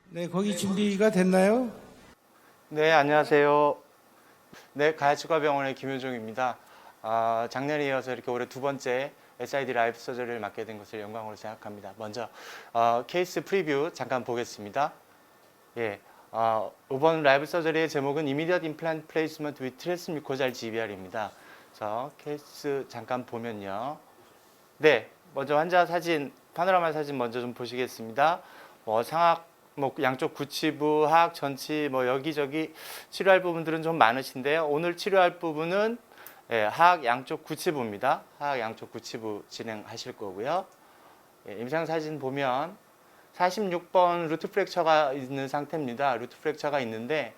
네, 거기 준비가 됐나요? 네, 안녕하세요. 네, 가야치과병원의 김효종입니다. 작년에 이어서 이렇게 올해 두 번째 SID 라이브 서저리를 맡게 된 것을 영광으로 생각합니다. 먼저 케이스 프리뷰 잠깐 보겠습니다. 예, 이번 라이브 서저리의 제목은 Immediate Implant Placement with Transmucosal GBR입니다. 그래서 케이스 잠깐 보면요. 네, 먼저 환자 사진, 파노라마 사진 먼저 좀 보시겠습니다. 상악, 양쪽 구치부, 하악, 전치, 여기저기 치료할 부분들은 좀 많으신데요. 오늘 치료할 부분은 하악 양쪽 구치부입니다. 하악 양쪽 구치부 진행하실 거고요. 임상 사진 보면 46번 루트 프랙처가 있는 상태입니다. 루트 프랙처가 있는데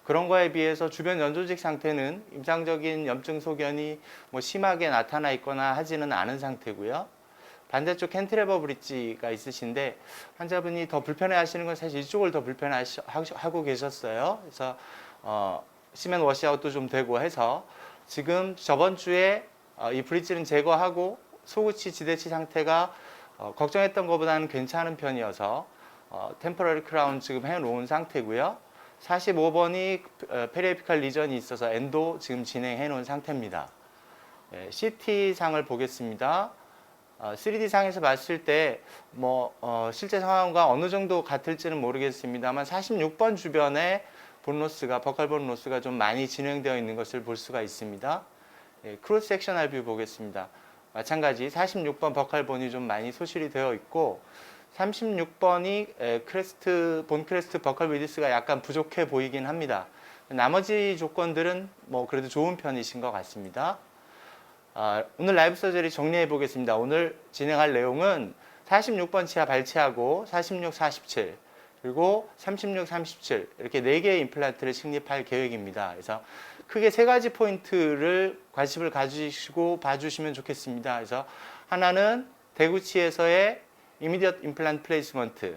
그런 거에 비해서 주변 연조직 상태는 임상적인 염증 소견이 심하게 나타나 있거나 하지는 않은 상태고요. 반대쪽 캔티레버 브릿지가 있으신데 환자분이 더 불편해 하시는 건 사실 이쪽을 더 불편해 하고 계셨어요. 그래서 시멘 워시아웃도 좀 되고 해서 지금 저번 주에 이 브릿지는 제거하고 소구치, 지대치 상태가 걱정했던 것보다는 괜찮은 편이어서 템포러리 크라운 지금 해놓은 상태고요. 45번이 페리에피칼 리전이 있어서 엔도 지금 진행해 놓은 상태입니다. CT 상을 보겠습니다. 3D 상에서 봤을 때 실제 상황과 어느 정도 같을지는 모르겠습니다만 46번 주변에 본로스가 버컬 본로스가 좀 많이 진행되어 있는 것을 볼 수가 있습니다. 크로스 섹셔널 뷰 보겠습니다. 마찬가지 46번 버컬 본이 좀 많이 소실이 되어 있고 36번이 본 크레스트 버컬 위디스가 약간 부족해 보이긴 합니다. 나머지 조건들은 그래도 좋은 편이신 것 같습니다. 오늘 라이브 서저리 정리해 보겠습니다. 오늘 진행할 내용은 46번 치아 발치하고 46, 47 그리고 36, 37 이렇게 4개의 임플란트를 식립할 계획입니다. 그래서 크게 3가지 포인트를 관심을 가지시고 봐주시면 좋겠습니다. 그래서 하나는 대구치에서의 Immediate Implant Placement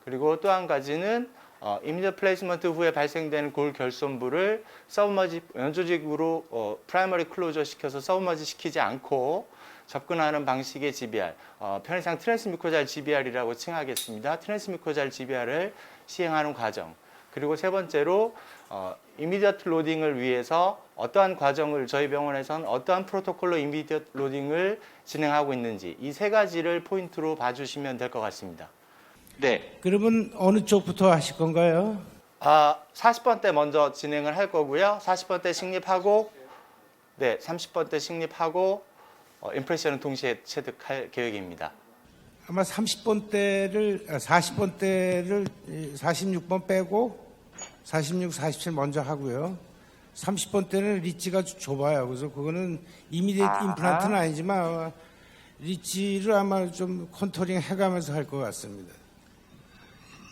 그리고 또 한 가지는 Immediate Placement 후에 발생되는 골 결손부를 서브머지 연조직으로 프라이머리 클로저 시켜서 서브머지 시키지 않고 접근하는 방식의 GBR, 편의상 트랜스뮤코잘 GBR이라고 칭하겠습니다. 트랜스뮤코잘 GBR을 시행하는 과정. 그리고 세 번째로 이미디어트 로딩을 위해서 어떠한 과정을 저희 병원에서는 어떠한 프로토콜로 이미디어트 로딩을 진행하고 있는지 이 3가지를 포인트로 봐주시면 될 것 같습니다. 네. 그러면 어느 쪽부터 하실 건가요? 40번 때 먼저 진행을 할 거고요. 40번 때 식립하고, 30번 때 식립하고, 임프레션은 동시에 체득할 계획입니다. 아마 40번 대를 46번 빼고 46, 47 먼저 하고요. 30번 대는 리치가 좁아요. 그래서 그거는 이미디에이트 임플란트는 아니지만 아마 리치를 아마 좀 컨토링 해가면서 할 것 같습니다.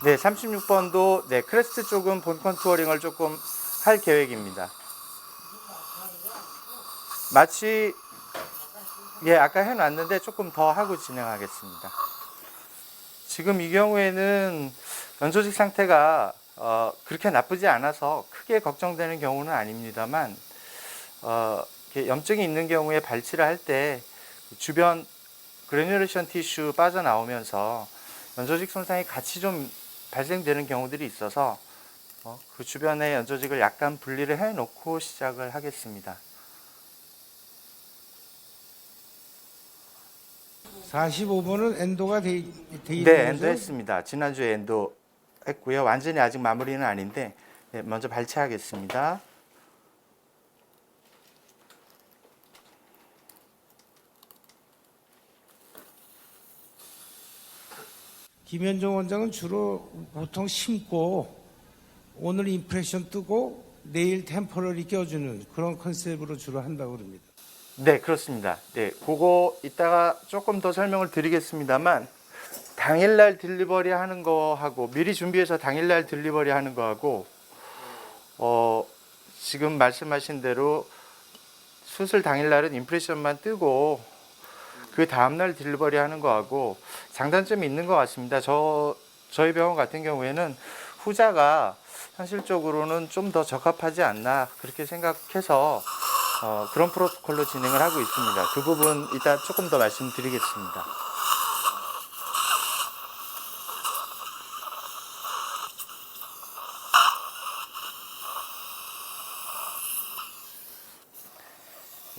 네, 36번도 크레스트 쪽은 본 컨투어링을 조금 할 계획입니다. 마치 아까 해놨는데 조금 더 하고 진행하겠습니다. 지금 이 경우에는 연조직 상태가 그렇게 나쁘지 않아서 크게 걱정되는 경우는 아닙니다만 염증이 있는 경우에 발치를 할 때 주변 그래뉴레이션 티슈 빠져나오면서 연조직 손상이 같이 좀 발생되는 경우들이 있어서 그 주변의 연조직을 약간 분리를 해놓고 시작을 하겠습니다. 45번은 엔도가 돼 있는 네, 거죠? 엔도 했습니다. 지난주에 엔도 했고요. 완전히 아직 마무리는 아닌데 먼저 발치하겠습니다. 김현종 원장은 주로 보통 심고 오늘 임프레션 뜨고 내일 템포러리 껴주는 그런 컨셉으로 주로 한다고 그럽니다. 네, 그렇습니다. 그거 이따가 조금 더 설명을 드리겠습니다만 당일날 딜리버리 하는 거하고 미리 준비해서 당일날 딜리버리 하는 거하고 지금 말씀하신 대로 수술 당일날은 임프레션만 뜨고 그 다음날 딜리버리 하는 거하고 장단점이 있는 것 같습니다. 저희 병원 같은 경우에는 후자가 현실적으로는 좀 더 적합하지 않나 그렇게 생각해서 그런 프로토콜로 진행을 하고 있습니다. 그 부분 이따 조금 더 말씀드리겠습니다.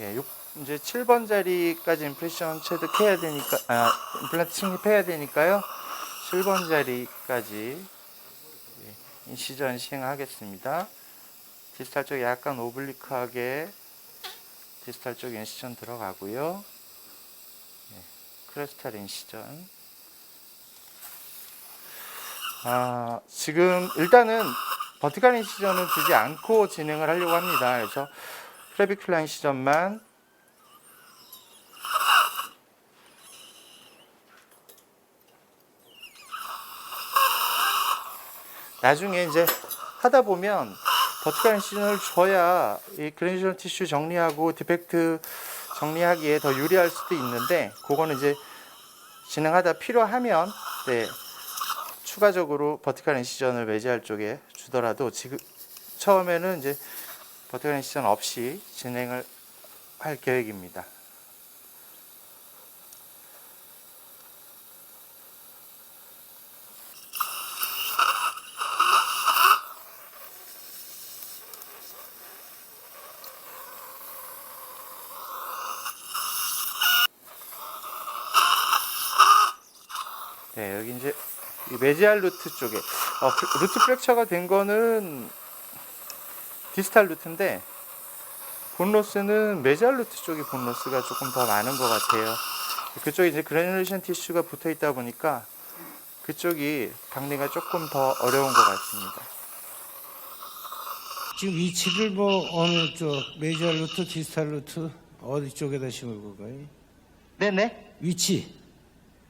예, 이제 7번 자리까지 임프레션 체득해야 되니까, 임플란트 식립해야 되니까요. 7번 자리까지 인시전 시행하겠습니다. 디스탈 쪽에 약간 오블리크하게 디스탈 쪽 인시전 들어가고요. 크레스탈 인시전. 지금 일단은 버티컬 인시전은 주지 않고 진행을 하려고 합니다. 그래서 클래비큘라 인시전만 나중에 이제 하다 보면 버티컬 인시전을 줘야 이 그래뉴듈 티슈 정리하고 디펙트 정리하기에 더 유리할 수도 있는데, 그거는 이제 진행하다 필요하면 추가적으로 버티컬 인시전을 매지알 쪽에 주더라도 지금 처음에는 이제 버티컬 인시전 없이 진행을 할 계획입니다. 네, 여기 이제 이 메지알 루트 쪽에 루트 프랙처가 된 거는 디스탈 루트인데, 본로스는 메지알 루트 쪽이 본로스가 조금 더 많은 것 같아요. 그쪽에 이제 그래뉴레이션 티슈가 붙어 있다 보니까 그쪽이 박리가 조금 더 어려운 것 같습니다. 지금 위치를 뭐 어느 쪽 메이저 루트, 디스탈 루트 어디 쪽에다 심을 건가요? 네네. 위치.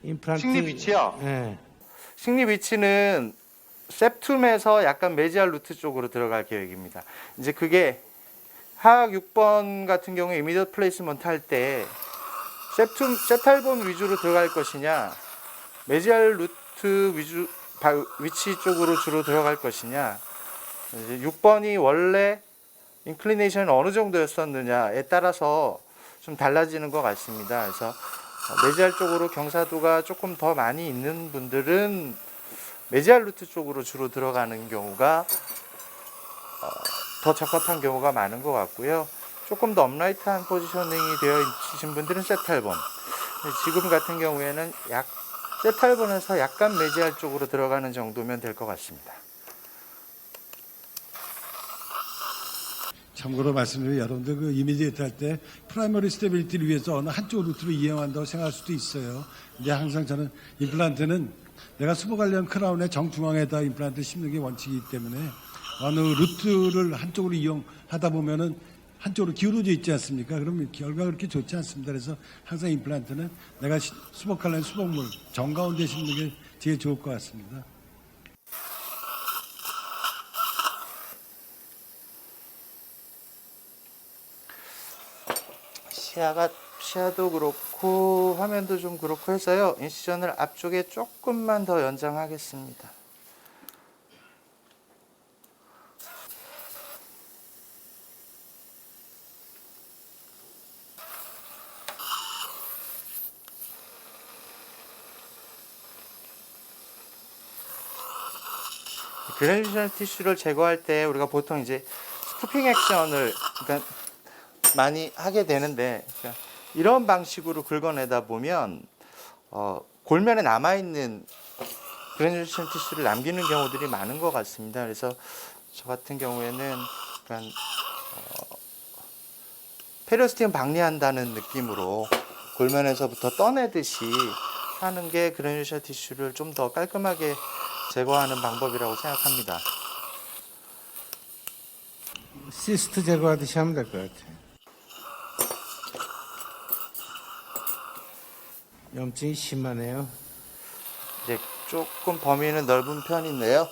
임플란트. 식립 위치요? 네. 식립 위치는 septum에서 약간 메지알 루트 쪽으로 들어갈 계획입니다. 이제 그게 하악 6번 같은 경우에 이미디엇 플레이스먼트 할 때 세탈본 위주로 들어갈 것이냐, 메지알 루트 위치 쪽으로 주로 들어갈 것이냐, 이제 6번이 원래 인클리네이션이 어느 정도였었느냐에 따라서 좀 달라지는 것 같습니다. 그래서 메지알 쪽으로 경사도가 조금 더 많이 있는 분들은 메지알 루트 쪽으로 주로 들어가는 경우가 더 적합한 경우가 많은 것 같고요. 조금 더 업라이트한 포지셔닝이 되어 있으신 분들은 세탈본. 지금 같은 경우에는 세탈본에서 약간 메지알 쪽으로 들어가는 정도면 될 것 같습니다. 참고로 말씀드리면 여러분들 그 이미지에이트 할 때 프라이머리 스테빌리티를 위해서 어느 한쪽 루트로 이용한다고 생각할 수도 있어요. 근데 항상 저는 임플란트는 내가 수보 관련 크라운의 정중앙에다 임플란트 심는 게 원칙이기 때문에 어느 루트를 한쪽으로 이용하다 보면은 한쪽으로 기울어져 있지 않습니까? 그러면 결과가 그렇게 좋지 않습니다. 그래서 항상 임플란트는 내가 수복하려는 수복물 정가운데 심는 게 제일 좋을 것 같습니다. 시야도 그렇고 화면도 좀 그렇고 해서요, 인시전을 앞쪽에 조금만 더 연장하겠습니다. 그래뉴션 티슈를 제거할 때 우리가 보통 이제 스쿠핑 액션을 많이 하게 되는데, 이런 방식으로 긁어내다 보면 골면에 남아있는 그래뉴션 티슈를 남기는 경우들이 많은 것 같습니다. 그래서 저 같은 경우에는 페리오스티움 박리한다는 느낌으로 골면에서부터 떠내듯이 하는 게 그래뉴션 티슈를 좀 더 깔끔하게 제거하는 방법이라고 생각합니다. 시스트 제거하듯이 하면 될 것 같아요. 염증이 심하네요. 이제 조금 범위는 넓은 편인데요.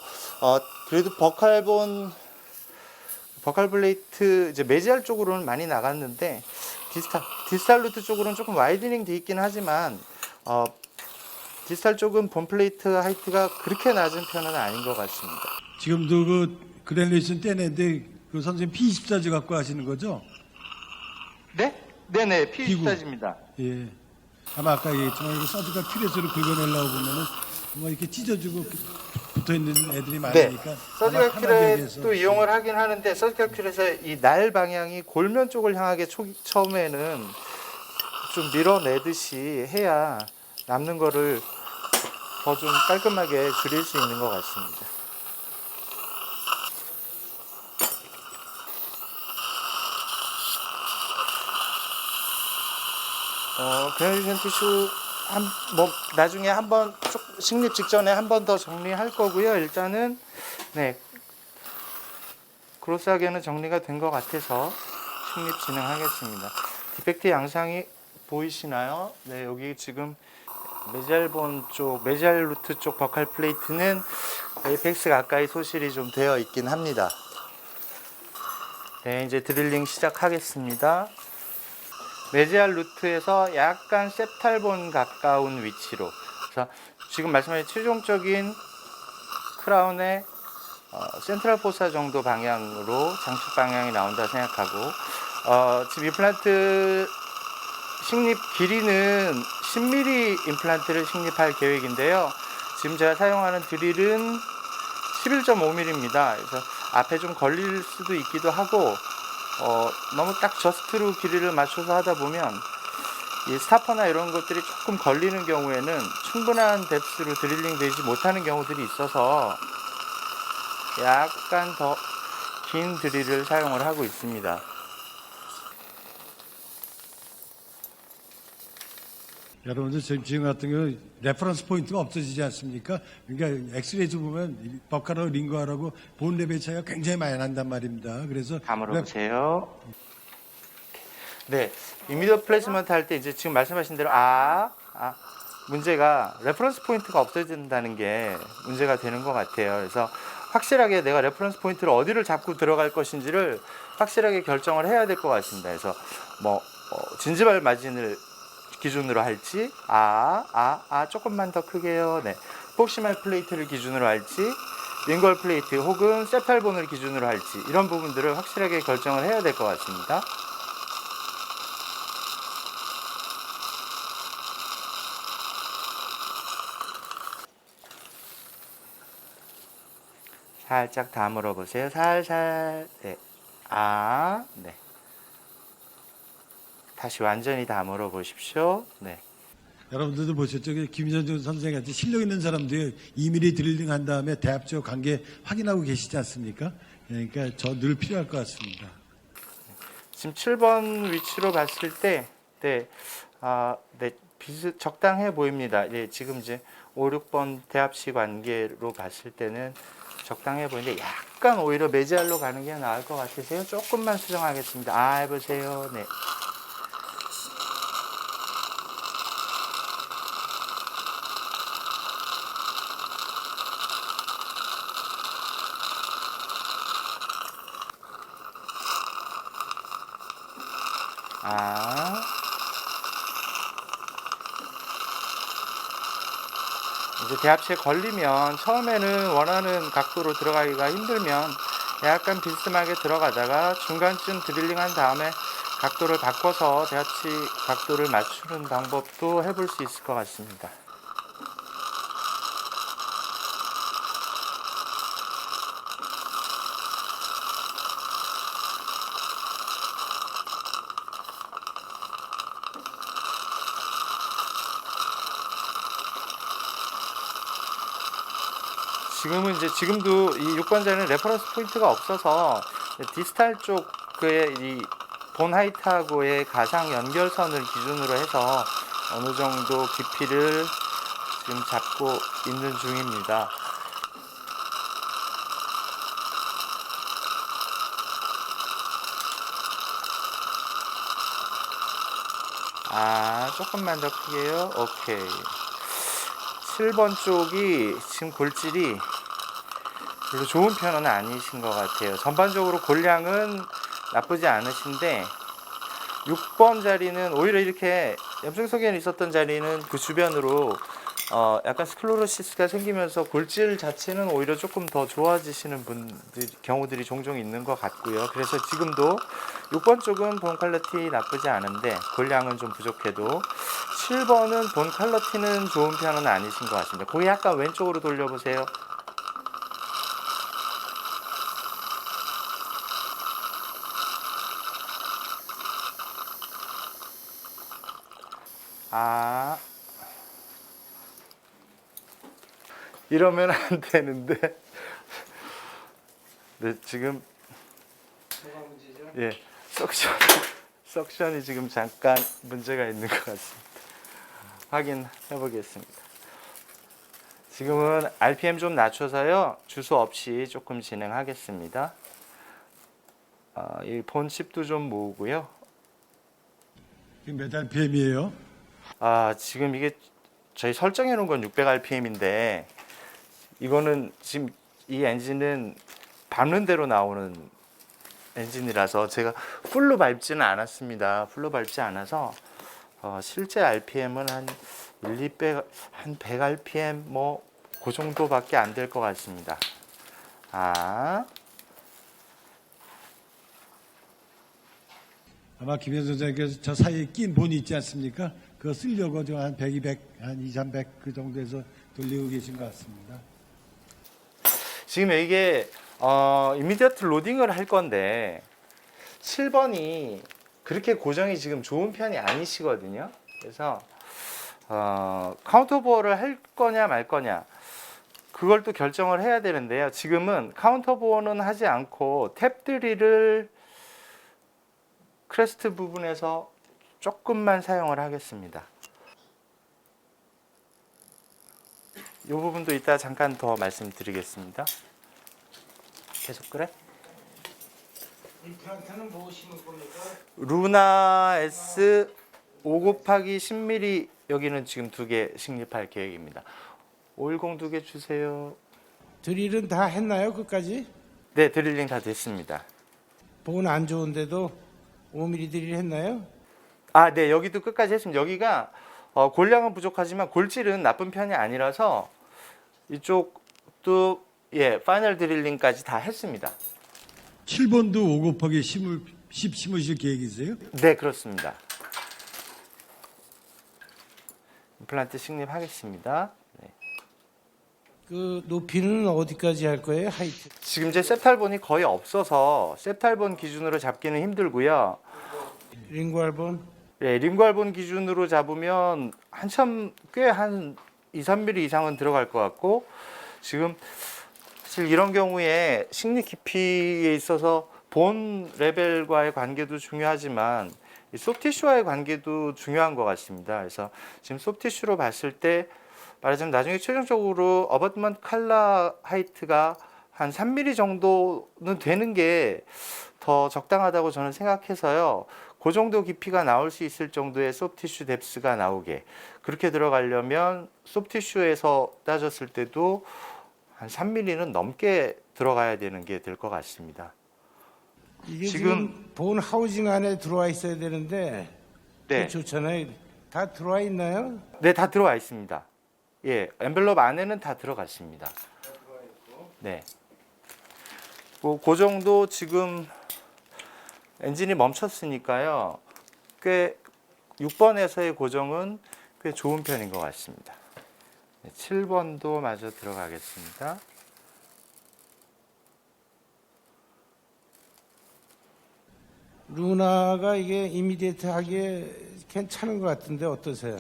그래도 버칼 블레이트 이제 메지알 쪽으로는 많이 나갔는데 디스탈 루트 쪽으로는 조금 와이드닝 돼 있긴 하지만 디스탈 쪽은 본 플레이트 하이트가 그렇게 낮은 편은 아닌 것 같습니다. 지금도 그 그래뉴레이션 떼내는데 그 선생님 P24지 갖고 하시는 거죠? 네? 네네, 기구. P24입니다. 예. 아마 아까 얘기했지만 이거 서지컬 피레스로 긁어내려고 보면은 뭔가 이렇게 찢어지고 붙어 있는 애들이 많으니까 서지컬 아마 편하게 얘기해서 큐렛도 이용을 하긴 하는데 서지컬 큐렛의 이 날 방향이 골면 쪽을 향하게 처음에는 좀 밀어내듯이 해야 남는 거를 더 좀 깔끔하게 줄일 수 있는 것 같습니다. 베네딕션 티슈 나중에 한번 식립 직전에 한 번 더 정리할 거고요. 일단은 네 그로스하게는 정리가 된 것 같아서 식립 진행하겠습니다. 디펙트 양상이 보이시나요? 네, 여기 지금 메지알본 쪽, 메지알 루트 쪽 버칼 플레이트는 에이펙스 가까이 소실이 좀 되어 있긴 합니다. 네, 이제 드릴링 시작하겠습니다. 메지알 루트에서 약간 셉탈본 가까운 위치로. 그래서 지금 말씀하신 최종적인 크라운의 센트럴 포사 정도 방향으로 장축 방향이 나온다 생각하고, 지금 임플란트 식립 길이는 10mm 임플란트를 식립할 계획인데요. 지금 제가 사용하는 드릴은 11.5mm입니다. 그래서 앞에 좀 걸릴 수도 있기도 하고, 너무 딱 저스트로 길이를 맞춰서 하다 보면 이 스타퍼나 이런 것들이 조금 걸리는 경우에는 충분한 뎁스로 드릴링 되지 못하는 경우들이 있어서 약간 더 긴 드릴을 사용을 하고 있습니다. 여러분들 지금 같은 경우 레퍼런스 포인트가 없어지지 않습니까? 그러니까 엑스레이에서 보면 버카라고 링거하라고 본 레벨 차이가 굉장히 많이 난단 말입니다. 그래서 다 물어보세요. 네, 이미디어 플레이스먼트 할 때 이제 지금 말씀하신 대로 문제가 레퍼런스 포인트가 없어진다는 게 문제가 되는 것 같아요. 그래서 확실하게 내가 레퍼런스 포인트를 어디를 잡고 들어갈 것인지를 확실하게 결정을 해야 될 것 같습니다. 그래서 진지발 마진을 기준으로 할지, 조금만 더 크게요. 네, 폭시말 플레이트를 기준으로 할지, 링걸 플레이트 혹은 세팔본을 기준으로 할지, 이런 부분들을 확실하게 결정을 해야 될 것 같습니다. 살짝 다물어 보세요. 살살. 네. 네. 다시 완전히 다물어 보십시오. 네. 여러분들도 보셨죠? 김현준 선생한테 실력 있는 사람들이 2mm 드릴링 한 다음에 대합적 관계 확인하고 계시지 않습니까? 그러니까 저 늘 필요할 것 같습니다. 지금 7번 위치로 봤을 때, 네, 적당해 보입니다. 네, 지금 이제 5, 6번 대합식 관계로 봤을 때는 적당해 보이는데 약간 오히려 메지알로 가는 게 나을 것 같으세요? 조금만 수정하겠습니다. 해보세요. 네. 이제 대합체에 걸리면 처음에는 원하는 각도로 들어가기가 힘들면 약간 비스듬하게 들어가다가 중간쯤 드릴링 한 다음에 각도를 바꿔서 대합치 각도를 맞추는 방법도 해볼 수 있을 것 같습니다. 지금도 이 6번자는 레퍼런스 포인트가 없어서 디스탈 쪽의 이 본 하이트하고의 가상 연결선을 기준으로 해서 어느 정도 깊이를 지금 잡고 있는 중입니다. 조금만 더 크게요. 오케이. 7번 쪽이 지금 골질이 별로 좋은 편은 아니신 것 같아요. 전반적으로 골량은 나쁘지 않으신데 6번 자리는 오히려 이렇게 염색석에 있었던 자리는 그 주변으로 약간 스클로로시스가 생기면서 골질 자체는 오히려 조금 더 좋아지시는 경우들이 종종 있는 것 같고요. 그래서 지금도 6번 쪽은 본 퀄리티 나쁘지 않은데 골량은 좀 부족해도 7번은 본 퀄리티는 좋은 편은 아니신 것 같습니다. 거기 약간 왼쪽으로 돌려보세요. 이러면 안 되는데. 네, 지금 뭐가 문제죠? 예, 석션이 지금 잠깐 문제가 있는 것 같습니다. 확인해 보겠습니다. 지금은 RPM 좀 낮춰서요, 주소 없이 조금 진행하겠습니다. 이 본 칩도 좀 모으고요. 지금 몇 RPM이에요? 지금 이게 저희 설정해 놓은 건 600rpm인데 이거는 지금 이 엔진은 밟는 대로 나오는 엔진이라서 제가 풀로 밟지는 않았습니다. 풀로 밟지 않아서 실제 RPM은 한 100, 한 100rpm 뭐 그 정도밖에 안 될 것 같습니다. 아마 김현 선생님께서 저 사이에 낀 본이 있지 않습니까? 그거 쓰려고 한 100, 200, 한 2, 300 그 정도에서 돌리고 계신 것 같습니다. 지금 이게 이미디어트 로딩을 할 건데 7번이 그렇게 고정이 지금 좋은 편이 아니시거든요. 그래서 카운터 보어를 할 거냐 말 거냐 그걸 또 결정을 해야 되는데요. 지금은 카운터 보어는 하지 않고 탭 드릴을 크레스트 부분에서 조금만 사용을 하겠습니다. 이 부분도 이따 잠깐 더 말씀드리겠습니다. 계속 그래? 임플란트는 뭐 심을 겁니까? 루나 S 5 곱하기 10mm 여기는 지금 2개 식립할 계획입니다. 510 2개 주세요. 드릴은 다 했나요? 끝까지? 네, 드릴링 다 됐습니다. 보은 안 좋은데도 5mm 드릴 했나요? 네, 여기도 끝까지 했습니다. 여기가 골량은 부족하지만 골질은 나쁜 편이 아니라서 이쪽도 파이널 드릴링까지 다 했습니다. 7번도 5 곱하기 10 심으실 계획이세요? 네, 그렇습니다. 임플란트 식립하겠습니다. 네. 그 높이는 어디까지 할 거예요? 하이트. 지금 이제 셉탈본이 거의 없어서 셉탈본 기준으로 잡기는 힘들고요. 링괄본. 네, 링괄본 기준으로 잡으면 한참 꽤 한 2, 3mm 이상은 들어갈 것 같고 지금 사실 이런 경우에 식립 깊이에 있어서 본 레벨과의 관계도 중요하지만 이 소프티슈와의 관계도 중요한 것 같습니다. 그래서 지금 소프티슈로 봤을 때 말하자면 나중에 최종적으로 어버트먼트 칼라 하이트가 한 3mm 정도는 되는 게 더 적당하다고 저는 생각해서요. 그 정도 깊이가 나올 수 있을 정도의 소프티슈 뎁스가 나오게 그렇게 들어가려면 소프티슈에서 따졌을 때도 한 3mm는 넘게 들어가야 되는 게 될 것 같습니다. 이게 지금- 지금 본 하우징 안에 들어와 있어야 되는데 네. 그게 좋잖아요. 다 들어와 있나요? 네, 다 들어와 있습니다. 예, 엔벨롭 안에는 다 들어갔습니다. 네. 그 정도 지금 엔진이 멈췄으니까요. 꽤 6번에서의 고정은 꽤 좋은 편인 것 같습니다. 네, 7번도 마저 들어가겠습니다. 루나가 이게 이미디에이트 하기에 괜찮은 것 같은데 어떠세요?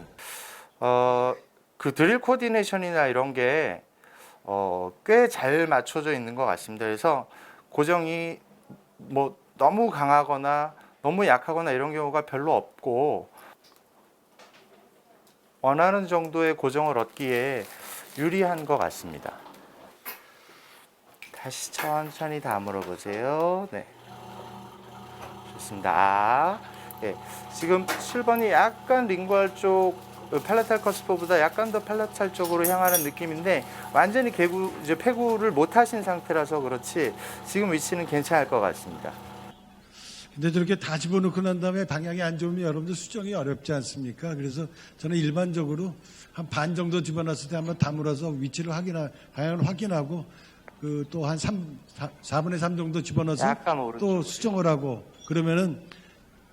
그 드릴 코디네이션이나 이런 게 꽤 잘 맞춰져 있는 것 같습니다. 그래서 고정이 뭐 너무 강하거나 너무 약하거나 이런 경우가 별로 없고 원하는 정도의 고정을 얻기에 유리한 것 같습니다. 다시 천천히 다물어 보세요. 네, 좋습니다. 예, 지금 7번이 약간 링구얼 쪽 팔라탈 커스퍼보다 약간 더 팔라탈 쪽으로 향하는 느낌인데 완전히 이제 폐구를 못 하신 상태라서 그렇지 지금 위치는 괜찮을 것 같습니다. 근데 저렇게 다 집어넣고 난 다음에 방향이 안 좋으면 여러분들 수정이 어렵지 않습니까? 그래서 저는 일반적으로 한 반 정도 집어넣었을 때 한번 다물어서 위치를 방향을 확인하고 그 또 한 4분의 3 정도 집어넣어서 약간 오른쪽. 또 수정을 하고 그러면은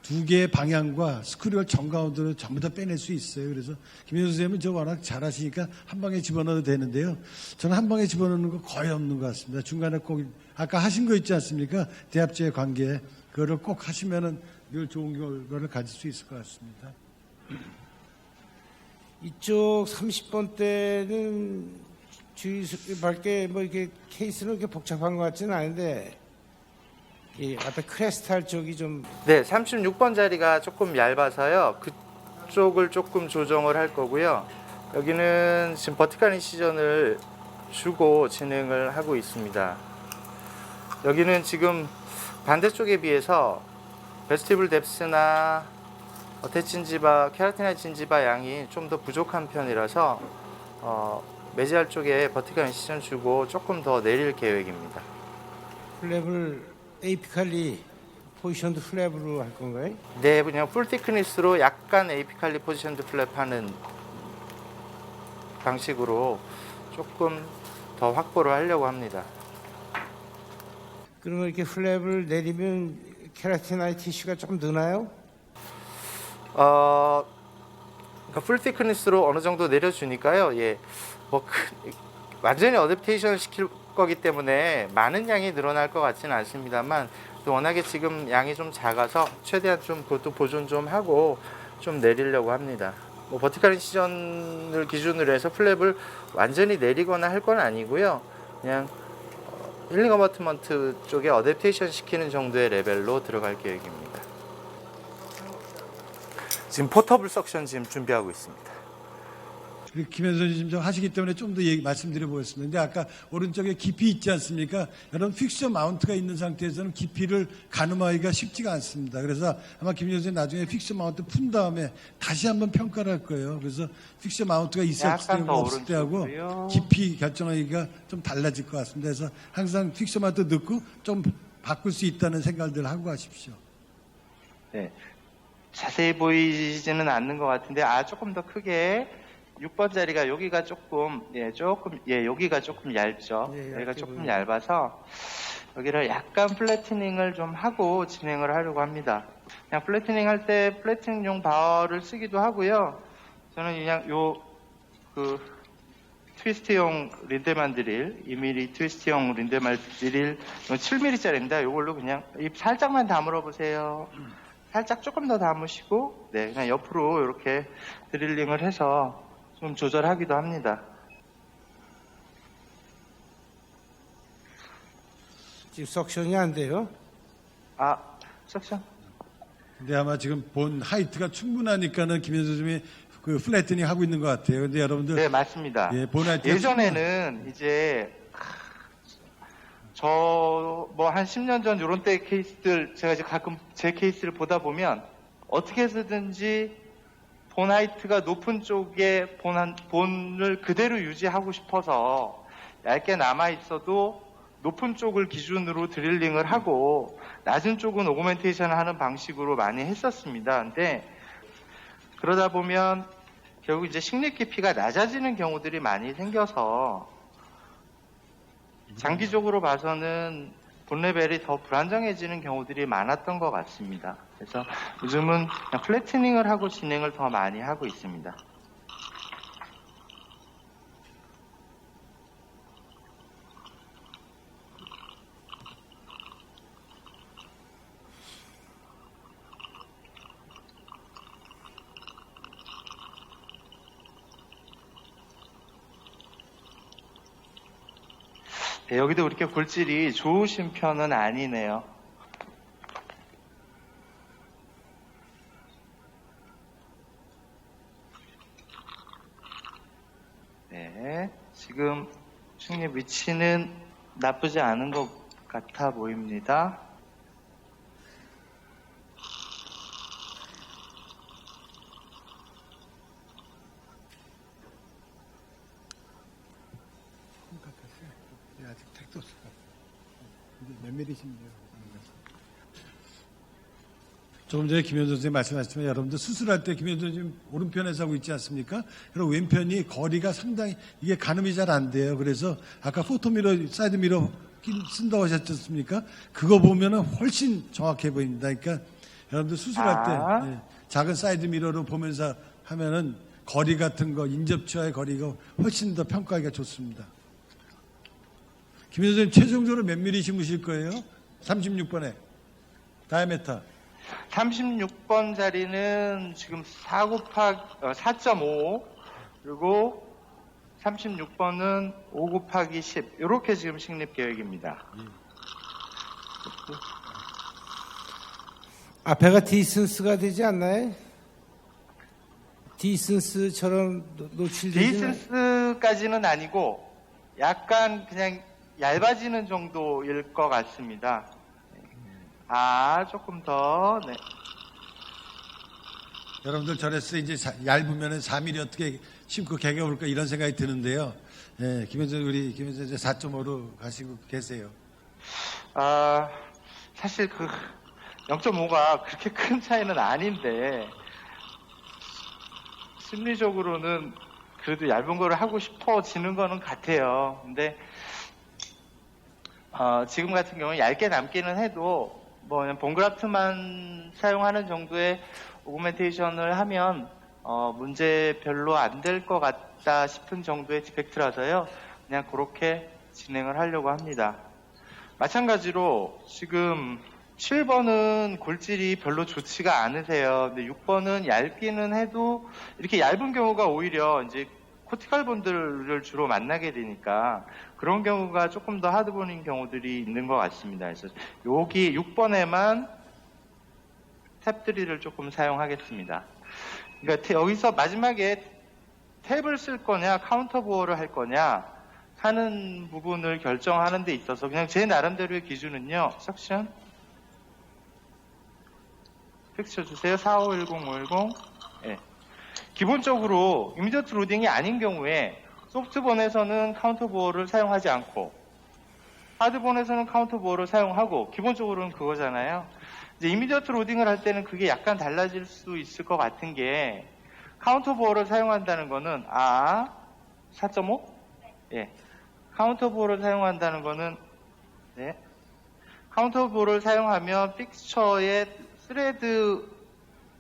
두 개의 방향과 스크류를 정가운데로 전부 다 빼낼 수 있어요. 그래서 김현수 선생님은 저 워낙 잘하시니까 한 방에 집어넣어도 되는데요. 저는 한 방에 집어넣는 거 거의 없는 것 같습니다. 중간에 꼭 아까 하신 거 있지 않습니까? 대합제의 관계 그거를 꼭 하시면은 늘 좋은 결과를 가질 수 있을 것 같습니다. 이쪽 30번 때는 주의 밝게 뭐 이렇게 케이스는 그렇게 복잡한 것 같지는 않은데 이 앞에 크레스탈 쪽이 좀 네, 36번 자리가 조금 얇아서요. 그쪽을 조금 조정을 할 거고요. 여기는 지금 버티컬 인시전을 주고 진행을 하고 있습니다. 여기는 지금 반대쪽에 비해서 베스티블 뎁스나 어태치 진지바, 케라티나이트 진지바 양이 좀 더 부족한 편이라서 메지알 쪽에 버티컬 인시전 주고 조금 더 내릴 계획입니다. 플랩을 에이피칼리 포지션드 플랩으로 할 건가요? 네, 그냥 풀 티크니스로 약간 에이피칼리 포지션드 플랩하는 방식으로 조금 더 확보를 하려고 합니다. 그러면 이렇게 플랩을 내리면 케라티나이트 티슈가 조금 느나요? 그러니까 풀 티크니스로 어느 정도 내려주니까요. 예, 완전히 어댑테이션을 시킬 거기 때문에 많은 양이 늘어날 것 같지는 않습니다만 또 워낙에 지금 양이 좀 작아서 최대한 좀 그것도 보존 좀 하고 좀 내리려고 합니다. 뭐 버티컬 인시전을 기준으로 해서 플랩을 완전히 내리거나 할 건 아니고요. 그냥 힐링 어바트먼트 쪽에 어댑테이션 시키는 정도의 레벨로 들어갈 계획입니다. 지금 포터블 석션 지금 준비하고 있습니다. 김현선 선생님 좀 하시기 때문에 좀 더 말씀드려 보겠습니다. 근데 아까 오른쪽에 깊이 있지 않습니까? 여러분 픽서 마운트가 있는 상태에서는 깊이를 가늠하기가 쉽지가 않습니다. 그래서 아마 김현선 선생님 나중에 픽서 마운트 푼 다음에 다시 한번 평가를 할 거예요. 그래서 픽서 마운트가 있었을 때하고 없을 때하고 깊이 결정하기가 좀 달라질 것 같습니다. 그래서 항상 픽서 마운트 넣고 좀 바꿀 수 있다는 생각들 하고 가십시오. 네, 자세히 보이지는 않는 것 같은데 조금 더 크게 6번 자리가 여기가 조금 여기가 조금 얇죠. 네, 여기가 얇게 조금 보여요. 얇아서 여기를 약간 플래티닝을 좀 하고 진행을 하려고 합니다. 그냥 플래티닝 할 때 플래티닝용 바어를 쓰기도 하고요. 저는 그냥 트위스트용 린데만 드릴 2mm 트위스트용 린데만 드릴 7mm짜리입니다. 이걸로 그냥 입 살짝만 다물어 보세요. 살짝 조금 더 담으시고 그냥 옆으로 이렇게 드릴링을 해서 좀 조절하기도 합니다. 지금 석션이 안 돼요? 석션? 근데 아마 지금 본 하이트가 충분하니까는 김현선 선생님이 그 플래트닝 하고 있는 것 같아요. 근데 여러분들 네, 맞습니다. 본 하이트가 예전에는 이제 한 10년 전 요런 때 케이스들 제가 이제 가끔 제 케이스를 보다 보면 어떻게 해서든지 본 하이트가 높은 쪽에 본을 그대로 유지하고 싶어서 얇게 남아 있어도 높은 쪽을 기준으로 드릴링을 하고 낮은 쪽은 오그멘테이션을 하는 방식으로 많이 했었습니다. 근데 그러다 보면 결국 이제 식립 깊이가 낮아지는 경우들이 많이 생겨서 장기적으로 봐서는 본 레벨이 더 불안정해지는 경우들이 많았던 것 같습니다. 그래서 요즘은 그냥 플래트닝을 하고 진행을 더 많이 하고 있습니다. 네, 여기도 그렇게 골질이 좋으신 편은 아니네요. 네, 지금 충립 위치는 나쁘지 않은 것 같아 보입니다. 아직 택도 없을 것 같아요. 몇 밀리십니까? 조금 전에 김현선 선생님 말씀하셨지만 여러분들 수술할 때 김현선 선생님 오른편에서 하고 있지 않습니까? 그리고 왼편이 거리가 상당히 이게 가늠이 잘 안 돼요. 그래서 아까 포토미러, 사이드미러 쓴다고 하셨지 않습니까? 그거 보면은 훨씬 정확해 보입니다. 그러니까 여러분들 수술할 때 작은 사이드미러로 보면서 하면은 거리 같은 거, 인접처의 거리가 훨씬 더 평가하기가 좋습니다. 김 선생님 최종적으로 몇 미리 심으실 거예요? 36번에 다이아메타 36번 자리는 지금 4.5 그리고 36번은 5 곱하기 10 이렇게 지금 식립 계획입니다. 앞에가 디슨스가 되지 않나요? 디슨스처럼 노출되지는 디슨스까지는 아니고 약간 그냥 얇아지는 정도일 것 같습니다. 조금 더. 네. 여러분들 저래서 이제 얇으면 4mm 어떻게 심고 개겨볼까 이런 생각이 드는데요. 예, 우리 김현정 이제 4.5로 가시고 계세요. 사실 그 0.5가 그렇게 큰 차이는 아닌데 심리적으로는 그래도 얇은 거를 하고 싶어지는 거는 같아요. 근데 지금 같은 경우는 얇게 남기는 해도 뭐 그냥 본그라프만 사용하는 정도의 오그멘테이션을 하면 문제 별로 안 될 것 같다 싶은 정도의 디펙트라서요. 그냥 그렇게 진행을 하려고 합니다. 마찬가지로 지금 7번은 골질이 별로 좋지가 않으세요. 근데 6번은 얇기는 해도 이렇게 얇은 경우가 오히려 이제 코티칼 본들을 주로 만나게 되니까 그런 경우가 조금 더 하드본인 경우들이 있는 것 같습니다. 그래서 여기 6번에만 탭3를 조금 사용하겠습니다. 그러니까 여기서 마지막에 탭을 쓸 거냐 카운터 보어를 할 거냐 하는 부분을 결정하는 데 있어서 그냥 제 나름대로의 기준은요. 석션 픽처 주세요. 4510-510. 네. 기본적으로 이미디어트 로딩이 아닌 경우에 소프트본에서는 카운터 보어를 사용하지 않고 하드본에서는 카운터 보어를 사용하고 기본적으로는 그거잖아요. 이제 이미디어트 로딩을 할 때는 그게 약간 달라질 수 있을 것 같은 게 카운터 보어를 사용한다는 거는 4.5? 예. 카운터 보어를 사용한다는 거는 네. 카운터 보어를 사용하면 픽스처의 스레드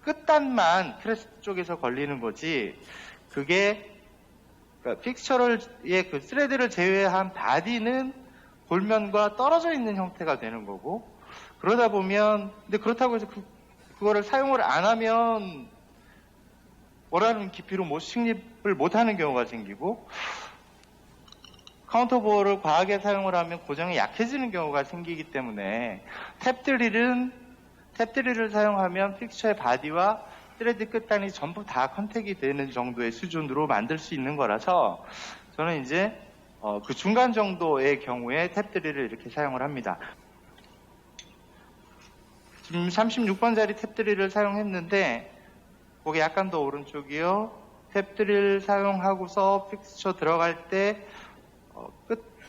끝단만 크레스 쪽에서 걸리는 거지 그게 그러니까 픽스처의 그 스레드를 제외한 바디는 골면과 떨어져 있는 형태가 되는 거고 그러다 보면 근데 그렇다고 해서 그거를 사용을 안 하면 원하는 깊이로 식립을 못 하는 경우가 생기고 카운터 보어를 과하게 사용을 하면 고정이 약해지는 경우가 생기기 때문에 탭3를 사용하면 픽처의 바디와 스레드 끝단이 전부 다 컨택이 되는 정도의 수준으로 만들 수 있는 거라서 저는 이제 그 중간 정도의 경우에 탭3를 이렇게 사용을 합니다. 지금 36번짜리 탭3를 사용했는데 거기 약간 더 오른쪽이요. 탭3를 사용하고서 픽스처 들어갈 때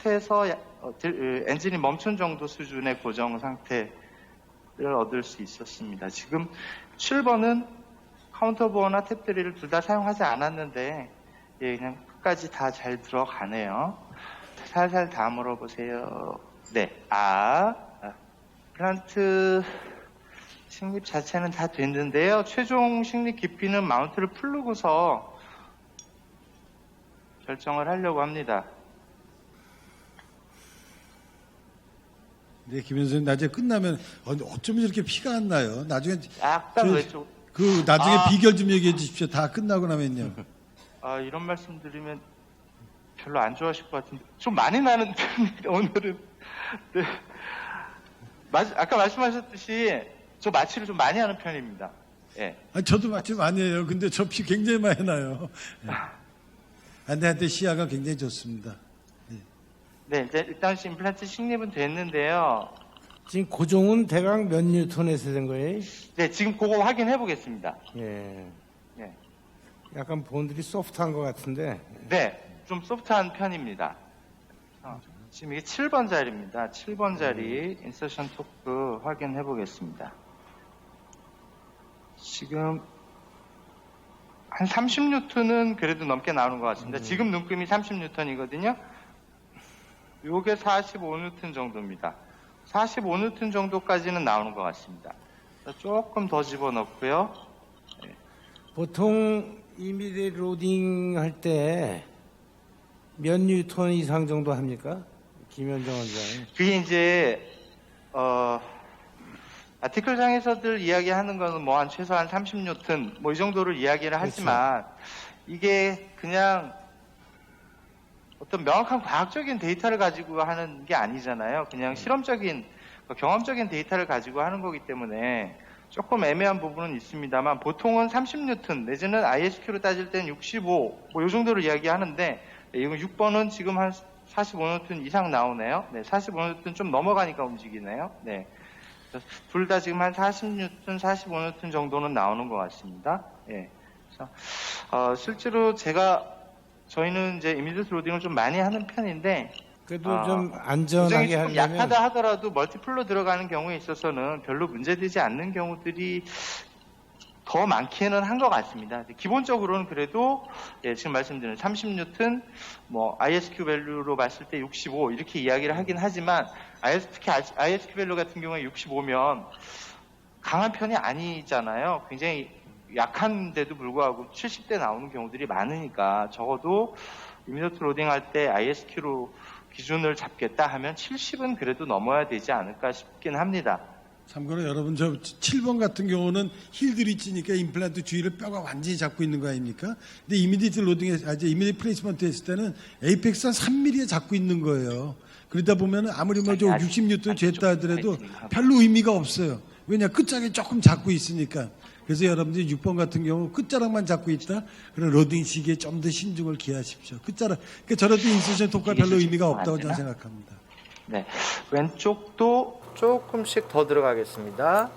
끝에서 엔진이 멈춘 정도 수준의 고정 상태를 얻을 수 있었습니다. 지금 7번은 카운터 보어나 탭3를 둘 다 사용하지 않았는데 그냥 끝까지 다 잘 들어가네요. 살살 다 물어보세요. 네, 플란트 식립 자체는 다 됐는데요. 최종 식립 깊이는 마운트를 풀르고서 결정을 하려고 합니다. 네, 김현선 낮에 끝나면 어쩜 이렇게 피가 안 나요? 나중에 약간 왼쪽. 나중에 비결 좀 얘기해 주십시오. 다 끝나고 나면요. 이런 말씀 드리면 별로 안 좋아하실 것 같은데 좀 많이 나는 편인데 오늘은 네. 아까 말씀하셨듯이 저 마취를 좀 많이 하는 편입니다. 예. 저도 마취 많이 해요. 근데 저 피 굉장히 많이 나요. 한테 시야가 굉장히 좋습니다. 네, 이제 일단 임플란트 식립은 됐는데요. 지금 고정은 대강 몇 뉴턴에서 된 거예요? 네, 지금 그거 확인해 보겠습니다. 예. 네. 약간 본들이 소프트한 것 같은데. 네, 좀 소프트한 편입니다. 지금 이게 7번 자리입니다. 7번 자리 인서션 토크 확인해 보겠습니다. 지금 한 30뉴턴은 그래도 넘게 나오는 것 같습니다. 지금 눈금이 30뉴턴이거든요. 요게 45뉴턴 정도입니다. 45뉴턴 정도까지는 나오는 것 같습니다. 조금 더 집어넣고요. 네. 보통 이미디 로딩 할 때 몇 뉴턴 이상 정도 합니까? 김현정 원장님. 그게 이제 아티클상에서들 이야기하는 거는 뭐 한 최소한 30뉴턴 뭐 이 정도를 이야기를 하지만 이게 그냥 어떤 명확한 과학적인 데이터를 가지고 하는 게 아니잖아요. 그냥 실험적인 경험적인 데이터를 가지고 하는 거기 때문에 조금 애매한 부분은 있습니다만 보통은 30뉴턴 내지는 ISQ로 따질 때는 65 뭐 이 정도로 이야기하는데 이건 6번은 지금 한 45뉴턴 이상 나오네요. 네, 45뉴턴 좀 넘어가니까 움직이네요. 네. 둘 다 지금 한 40뉴턴, 45뉴턴 정도는 나오는 것 같습니다. 예. 그래서 실제로 저희는 이제 이미디어트 로딩을 좀 많이 하는 편인데 그래도 좀 굉장히 안전하게 조금 하려면 약하다 하더라도 멀티플로 들어가는 경우에 있어서는 별로 문제되지 않는 경우들이 더 많기는 한 것 같습니다. 기본적으로는 그래도 예, 지금 말씀드린 30뉴턴, 뭐 ISQ 밸류로 봤을 때 65 이렇게 이야기를 하긴 하지만 특히 ISQ 밸류 같은 경우에 65면 강한 편이 아니잖아요. 굉장히 약한데도 불구하고 70대 나오는 경우들이 많으니까 적어도 이미디어트 로딩 할 때 ISQ로 기준을 잡겠다 하면 70은 그래도 넘어야 되지 않을까 싶긴 합니다. 참고로 여러분 저 7번 같은 경우는 힐들이 찌니까 임플란트 주위를 뼈가 완전히 잡고 있는 거 아닙니까? 근데 이미디어트 로딩에 이미디어트 플레이스먼트 했을 때는 에이펙스 한 3mm에 잡고 있는 거예요. 그러다 보면 아무리 뭐 60뉴턴 쟀다 하더라도 별로 의미가 없어요. 왜냐 끝자락에 조금 잡고 있으니까. 그래서 여러분들이 6번 같은 경우 끝자락만 잡고 있다. 그런 로딩 시기에 좀 더 신중을 기하십시오. 끝자락. 그러니까 저래도 인서션 토크가 별로 의미가 없다고 저는 생각합니다. 네, 왼쪽도 조금씩 더 들어가겠습니다.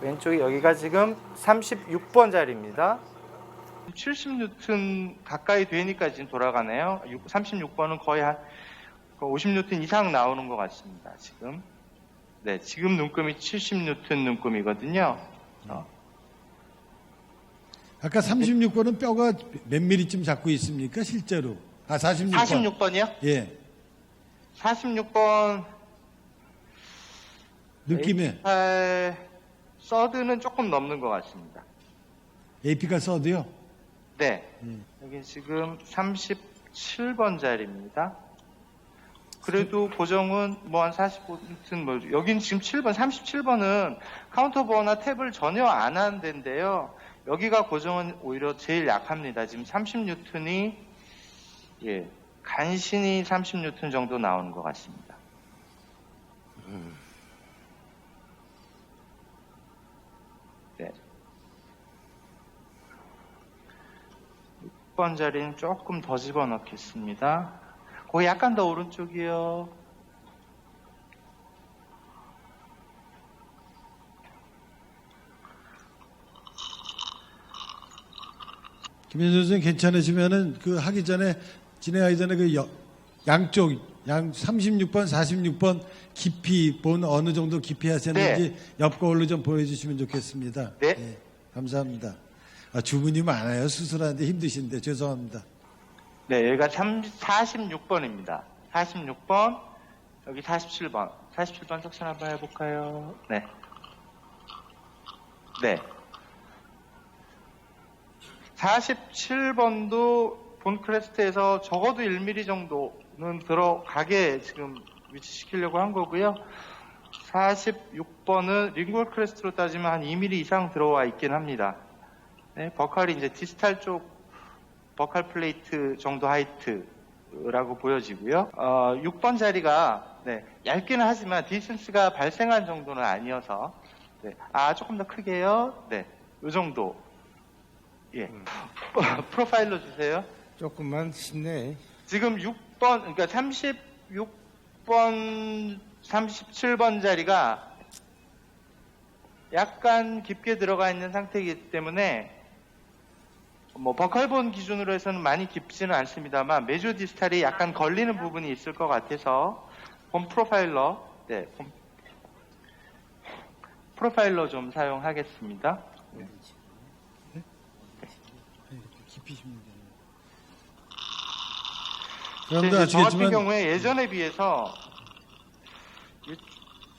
왼쪽이 여기가 지금 36번 자리입니다. 70뉴턴 가까이 되니까 지금 돌아가네요. 36번은 거의 한 50뉴턴 이상 나오는 것 같습니다. 지금. 네, 지금 눈금이 70뉴턴 눈금이거든요. 아까 36번은 뼈가 몇 미리쯤 잡고 있습니까? 실제로. 46번. 46번이요? 예. 46번 느낌에 서드는 조금 넘는 것 같습니다. AP가 써도요? 네. 여기 지금 37번 자리입니다. 그래도 고정은 뭐 한 45튼 뭐 여긴 지금 7번, 37번은 카운터버나 탭을 전혀 안 한 데인데요. 여기가 고정은 오히려 제일 약합니다. 지금 30뉴턴이 예, 간신히 30뉴턴 정도 나오는 것 같습니다. 네. 6번 자리는 조금 더 집어넣겠습니다. 거기 약간 더 오른쪽이요. 김현준 선생님 괜찮으시면은 그 하기 전에 진행하기 전에 그 양쪽 36번, 46번 깊이 본 어느 정도 깊이 하셨는지 옆 거울로 좀 보여주시면 좋겠습니다. 네. 예, 감사합니다. 주문이 많아요. 수술하는데 힘드신데 죄송합니다. 네, 여기가 46번입니다. 46번, 여기 47번. 47번 석션 한번 해볼까요? 네. 네. 47번도 본 크레스트에서 적어도 1mm 정도는 들어가게 지금 위치시키려고 한 거고요. 46번은 링골 크레스트로 따지면 한 2mm 이상 들어와 있긴 합니다. 네, 버칼이 이제 디스탈 쪽 버칼 플레이트 정도 하이트라고 보여지고요. 6번 자리가 네, 얇기는 하지만 디스턴스가 발생한 정도는 아니어서 네, 조금 더 크게요. 네, 이 정도. 예. 프로파일러 주세요. 조금만 쉽네. 지금 6번, 그러니까 36번, 37번 자리가 약간 깊게 들어가 있는 상태이기 때문에 뭐 버컬본 기준으로 해서는 많이 깊지는 않습니다만 메조 디스탈이 약간 걸리는 부분이 있을 것 같아서 본 프로파일러, 네, 프로파일러 좀 사용하겠습니다. 여러분들 저 같은 아시겠지만 경우에 예전에 비해서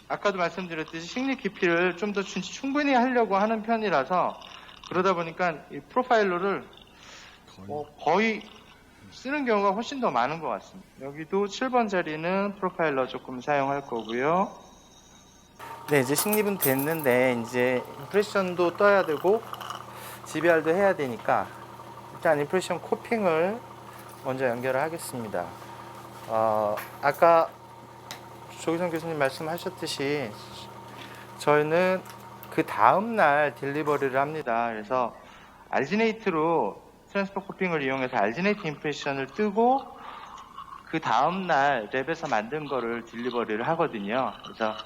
아까도 말씀드렸듯이 식리 깊이를 좀 더 충분히 하려고 하는 편이라서 그러다 보니까 이 프로파일러를 거의 쓰는 경우가 훨씬 더 많은 것 같습니다. 여기도 7번 자리는 프로파일러 조금 사용할 거고요. 네, 이제 식립은 됐는데 이제 임프레션도 떠야 되고 GBR도 해야 되니까 일단 임프레션 코핑을 먼저 연결을 하겠습니다. 아까 조기성 교수님 말씀하셨듯이 저희는 그 다음날 딜리버리를 합니다. 그래서 알지네이트로 트랜스퍼 코핑을 이용해서 알지네이트 임프레션을 뜨고 그 다음날 랩에서 만든 거를 딜리버리를 하거든요. 그래서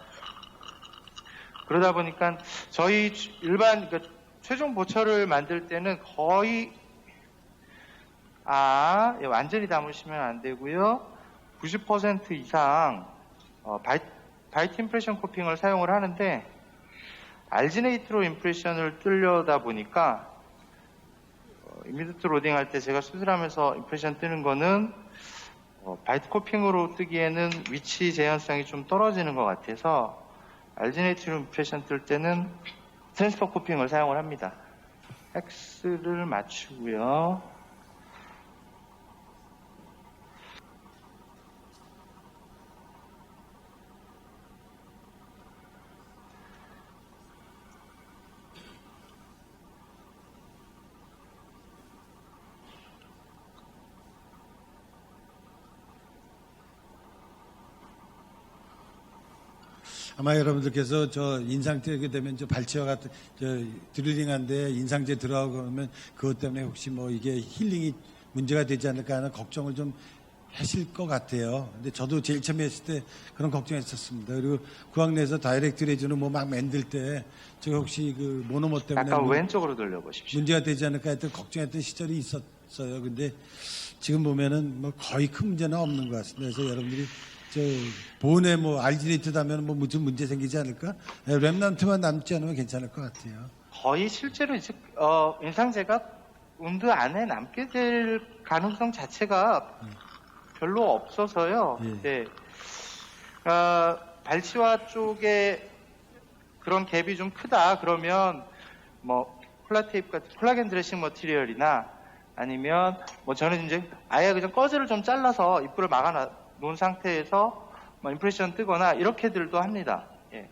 그러다 보니까 저희 일반 그러니까 최종 보처를 만들 때는 거의 완전히 담으시면 안 되고요. 90% 이상 바이트 임프레션 코핑을 사용을 하는데 알지네이트로 임프레션을 뜨려다 보니까 이미디어트 로딩 할 때 제가 수술하면서 임프레션 뜨는 거는 바이트 코핑으로 뜨기에는 위치 재현성이 좀 떨어지는 것 같아서 알지네이트로 임프레션 뜰 때는 트랜스퍼 코핑을 사용을 합니다. X를 맞추고요. 아마 여러분들께서 저 인상되게 되면 저 발치와 같은 저 드릴링한데 인상제 들어가면 그것 때문에 혹시 뭐 이게 힐링이 문제가 되지 않을까 하는 걱정을 좀 하실 것 같아요. 근데 저도 제일 처음에 했을 때 그런 걱정했었습니다. 그리고 구황내에서 다이렉트 레이저는 뭐 막 만들 때 제가 혹시 그 모노모 때문에 약간 왼쪽으로 돌려보십시오. 문제가 되지 않을까 했던 걱정했던 시절이 있었어요. 근데 지금 보면은 뭐 거의 큰 문제는 없는 것 같습니다. 그래서 여러분들이 저 본에 뭐 알지네이트다면 뭐 무슨 문제 생기지 않을까? 랩넌트만 남지 않으면 괜찮을 것 같아요. 거의 실제로 이제 인상제가 운드 안에 남게 될 가능성 자체가 별로 없어서요. 예. 네. 발치와 쪽에 그런 갭이 좀 크다 그러면 뭐 콜라테이프 같은 콜라겐 드레싱 머티리얼이나 아니면 뭐 저는 이제 아예 그냥 꺼즈를 좀 잘라서 입구를 막아 놓은 상태에서 뭐 임프레션 뜨거나 이렇게들도 합니다. 예.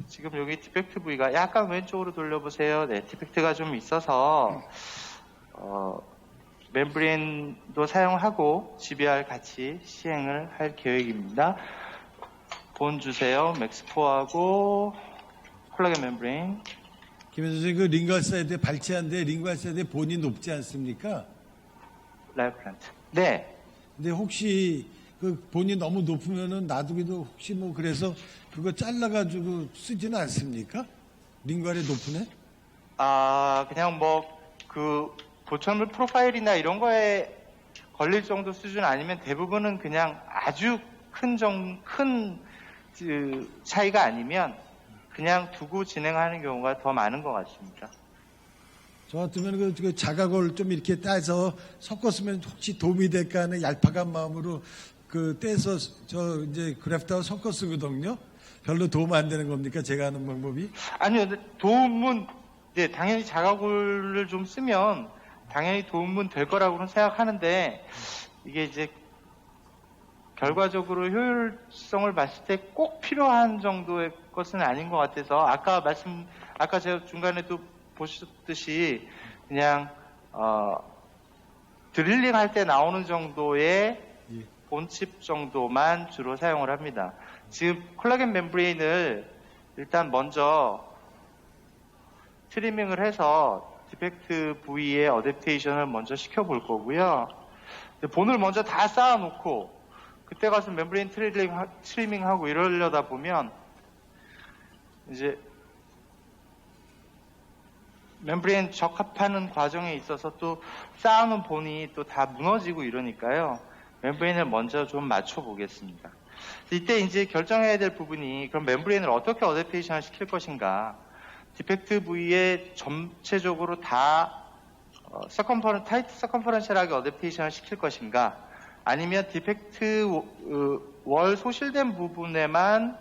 지금 여기 디펙트 부위가 약간 왼쪽으로 돌려보세요. 네, 디펙트가 좀 있어서 멤브레인도 사용하고 GBR 같이 시행을 할 계획입니다. 본 주세요. 맥스포하고 콜라겐 멤브레인. 김현수 선생님, 그 링괄 사이드에 발치한데 링괄 사이드에 본이 높지 않습니까? 라이브 플란트. 네. 근데 혹시 그 본이 너무 높으면은 놔두기도 혹시 뭐 그래서 그거 잘라가지고 쓰지는 않습니까? 링괄이 높으네? 그냥 뭐 그 보철물 프로파일이나 이런 거에 걸릴 정도 수준 아니면 대부분은 그냥 아주 큰 차이가 아니면 그냥 두고 진행하는 경우가 더 많은 것 같습니다. 저 같으면 그 자각을 좀 이렇게 따서 섞었으면 혹시 도움이 될까 하는 얄팍한 마음으로 그 떼서 저 이제 그래프트하고 섞어 쓰거든요. 별로 도움 안 되는 겁니까? 제가 하는 방법이? 아니요, 도움은 네, 당연히 자가골을 좀 쓰면 당연히 도움은 될 거라고는 생각하는데 이게 이제 결과적으로 효율성을 봤을 때 꼭 필요한 정도의 것은 아닌 것 같아서 아까 제가 중간에도 보셨듯이 그냥 드릴링 할 때 나오는 정도의 본칩 정도만 주로 사용을 합니다. 지금 콜라겐 멤브레인을 일단 먼저 트리밍을 해서 디펙트 부위의 어댑테이션을 먼저 시켜볼 거고요. 본을 먼저 다 쌓아놓고 그때 가서 멤브레인 트리밍하고 이러려다 보면 이제 멤브레인 적합하는 과정에 있어서 또 쌓아놓은 본이 또 다 무너지고 이러니까요. 멤브레인을 먼저 좀 맞춰보겠습니다. 이때 이제 결정해야 될 부분이 그럼 멤브레인을 어떻게 어댑테이션을 시킬 것인가. 디펙트 부위에 전체적으로 다 타이트 서컴퍼런셜하게 어댑테이션을 시킬 것인가. 아니면 디펙트 월 소실된 부분에만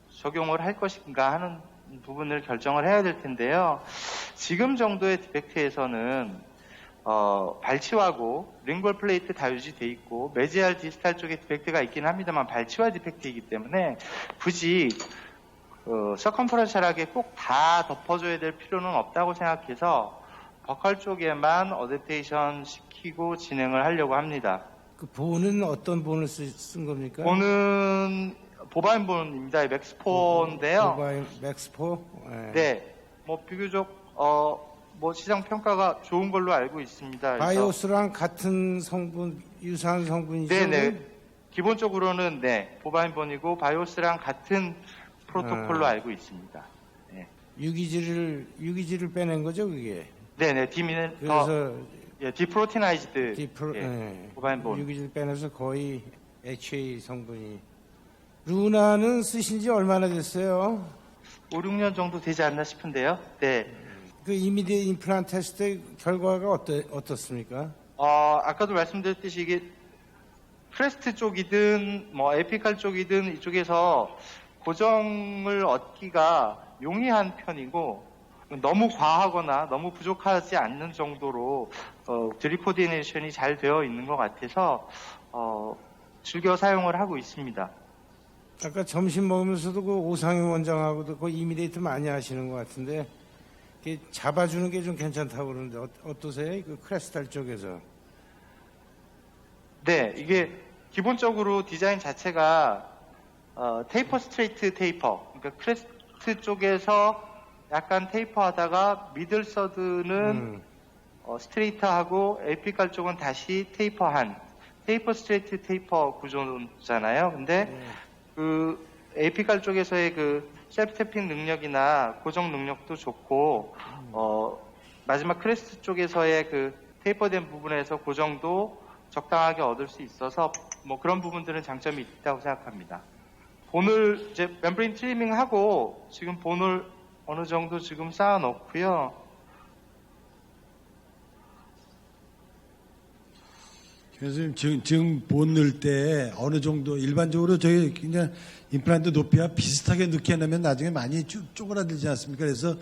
적용을 할 것인가 하는 부분을 결정을 해야 될 텐데요. 지금 정도의 디펙트에서는 발치와고 링골 플레이트 다 유지돼 있고 메지알 디스탈 쪽에 디펙트가 있긴 합니다만 발치와 디펙트이기 때문에 굳이 서컴퍼런셜하게 꼭 다 덮어줘야 될 필요는 없다고 생각해서 버컬 쪽에만 어댑테이션 시키고 진행을 하려고 합니다. 그 본은 어떤 본을 쓴 겁니까? 본은 보바인 본입니다. 맥스포인데요. 모바일 맥스포? 네, 뭐 비교적 뭐 시장 평가가 좋은 걸로 알고 있습니다. 그래서 바이오스랑 같은 성분, 유사한 성분이죠? 네네. 기본적으로는 네, 보바인본이고 바이오스랑 같은 프로토콜로 알고 있습니다. 네. 유기질을 빼낸 거죠, 그게? 네네, 그래서 디프로티나이즈드 예, 보바인본. 유기질 빼내서 거의 HA 성분이. 루나는 쓰신 지 얼마나 됐어요? 5, 6년 정도 되지 않나 싶은데요. 네. 그 이미디어 임플란트 했을 때 결과가 어떻습니까? 아까도 말씀드렸듯이 이게 크레스트 쪽이든 뭐 에피칼 쪽이든 이쪽에서 고정을 얻기가 용이한 편이고 너무 과하거나 너무 부족하지 않는 정도로 드립 코디네이션이 잘 되어 있는 것 같아서 즐겨 사용을 하고 있습니다. 아까 점심 먹으면서도 그 오상희 원장하고도 그 이미데이트 많이 하시는 것 같은데 이게 잡아주는 게 좀 괜찮다고 그러는데 어떠세요? 그 크레스탈 쪽에서. 네, 이게 기본적으로 디자인 자체가 테이퍼 스트레이트 테이퍼, 그러니까 크레스트 쪽에서 약간 테이퍼하다가 미들 서드는 스트레이트하고 에피칼 쪽은 다시 테이퍼한 테이퍼 스트레이트 테이퍼 구조잖아요. 근데 그 에피칼 쪽에서의 그 셀프 태핑 능력이나 고정 능력도 좋고 마지막 크레스트 쪽에서의 그 테이퍼된 부분에서 고정도 적당하게 얻을 수 있어서 뭐 그런 부분들은 장점이 있다고 생각합니다. 본을 이제 멤브레인 트리밍하고 지금 본을 어느 정도 지금 쌓아 놓고요. 교수님 지금 본 넣을 때 어느 정도 일반적으로 저희 그냥 임플란트 높이와 비슷하게 넣게 하면 나중에 많이 쪼그라들지 않습니까? 그래서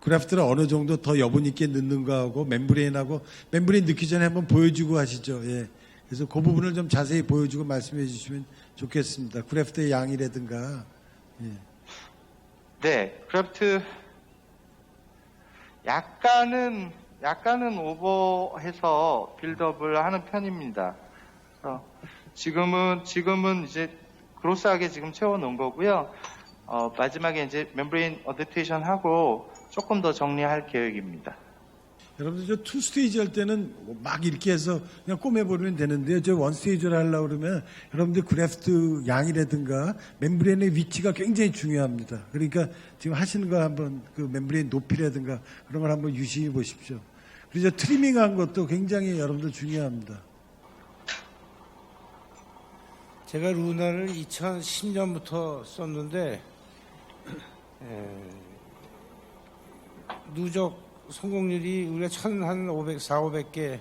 그래프트를 어느 정도 더 여분 있게 넣는 거하고 멤브레인 넣기 전에 한번 보여주고 하시죠. 예. 그래서 그 부분을 좀 자세히 보여주고 말씀해 주시면 좋겠습니다. 그래프트의 양이라든가. 예. 네, 그래프트 약간은 오버해서 빌드업을 하는 편입니다. 지금은 이제 그로스하게 지금 채워놓은 거고요. 마지막에 이제 멤브레인 어댑테이션 하고 조금 더 정리할 계획입니다. 여러분들 저 투 스테이지 할 때는 막 이렇게 해서 그냥 꼬매버리면 되는데요. 저 원 스테이지를 하려고 그러면 여러분들 그래프트 양이라든가 멤브레인의 위치가 굉장히 중요합니다. 그러니까 지금 하시는 거 한번 그 멤브레인 높이라든가 그런 걸 한번 유심히 보십시오. 그리고 저 트리밍한 것도 굉장히 여러분들 중요합니다. 제가 루나를 2010년부터 썼는데 누적 성공률이 우리가 한 4,500개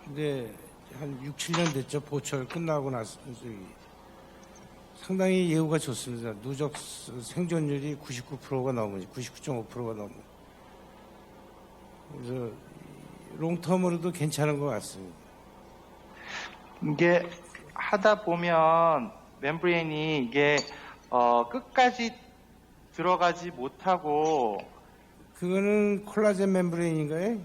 근데 한 6, 7년 됐죠. 보철 끝나고 나서 상당히 예후가 좋습니다. 누적 생존율이 99%가 넘으니 99.5%가 넘어. 그래서 롱텀으로도 괜찮은 것 같습니다. 이게 하다 보면 멤브레인이 이게 끝까지 들어가지 못하고 그거는 콜라겐 멤브레인인가요?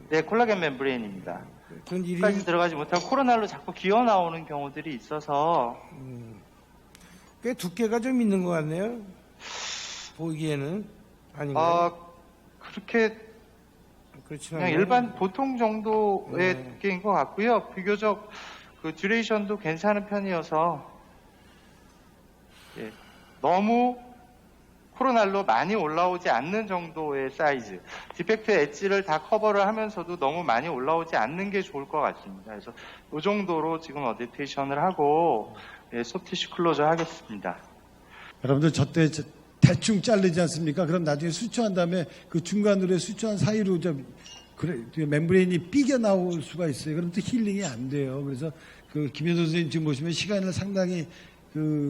네, 콜라겐 멤브레인입니다. 그건 끝까지 들어가지 못하고 코로날로 자꾸 기어 나오는 경우들이 있어서 꽤 두께가 좀 있는 것 같네요. 보기에는 아닌가요? 그렇게 그렇진 그냥 않아요. 일반 보통 정도의 네. 두께인 것 같고요. 비교적 그 듀레이션도 괜찮은 편이어서 너무 코로날로 많이 올라오지 않는 정도의 사이즈, 디펙트 엣지를 다 커버를 하면서도 너무 많이 올라오지 않는 게 좋을 것 같습니다. 그래서 이 정도로 지금 어댑테이션을 하고 소프티쉬 클로저 하겠습니다. 여러분들 저때 대충 자르지 않습니까? 그럼 나중에 수초한 다음에 그 중간으로 수초한 사이로 멤브레인이 삐겨 나올 수가 있어요. 그럼 또 힐링이 안 돼요. 그래서 그 김현수 선생님 지금 보시면 시간을 상당히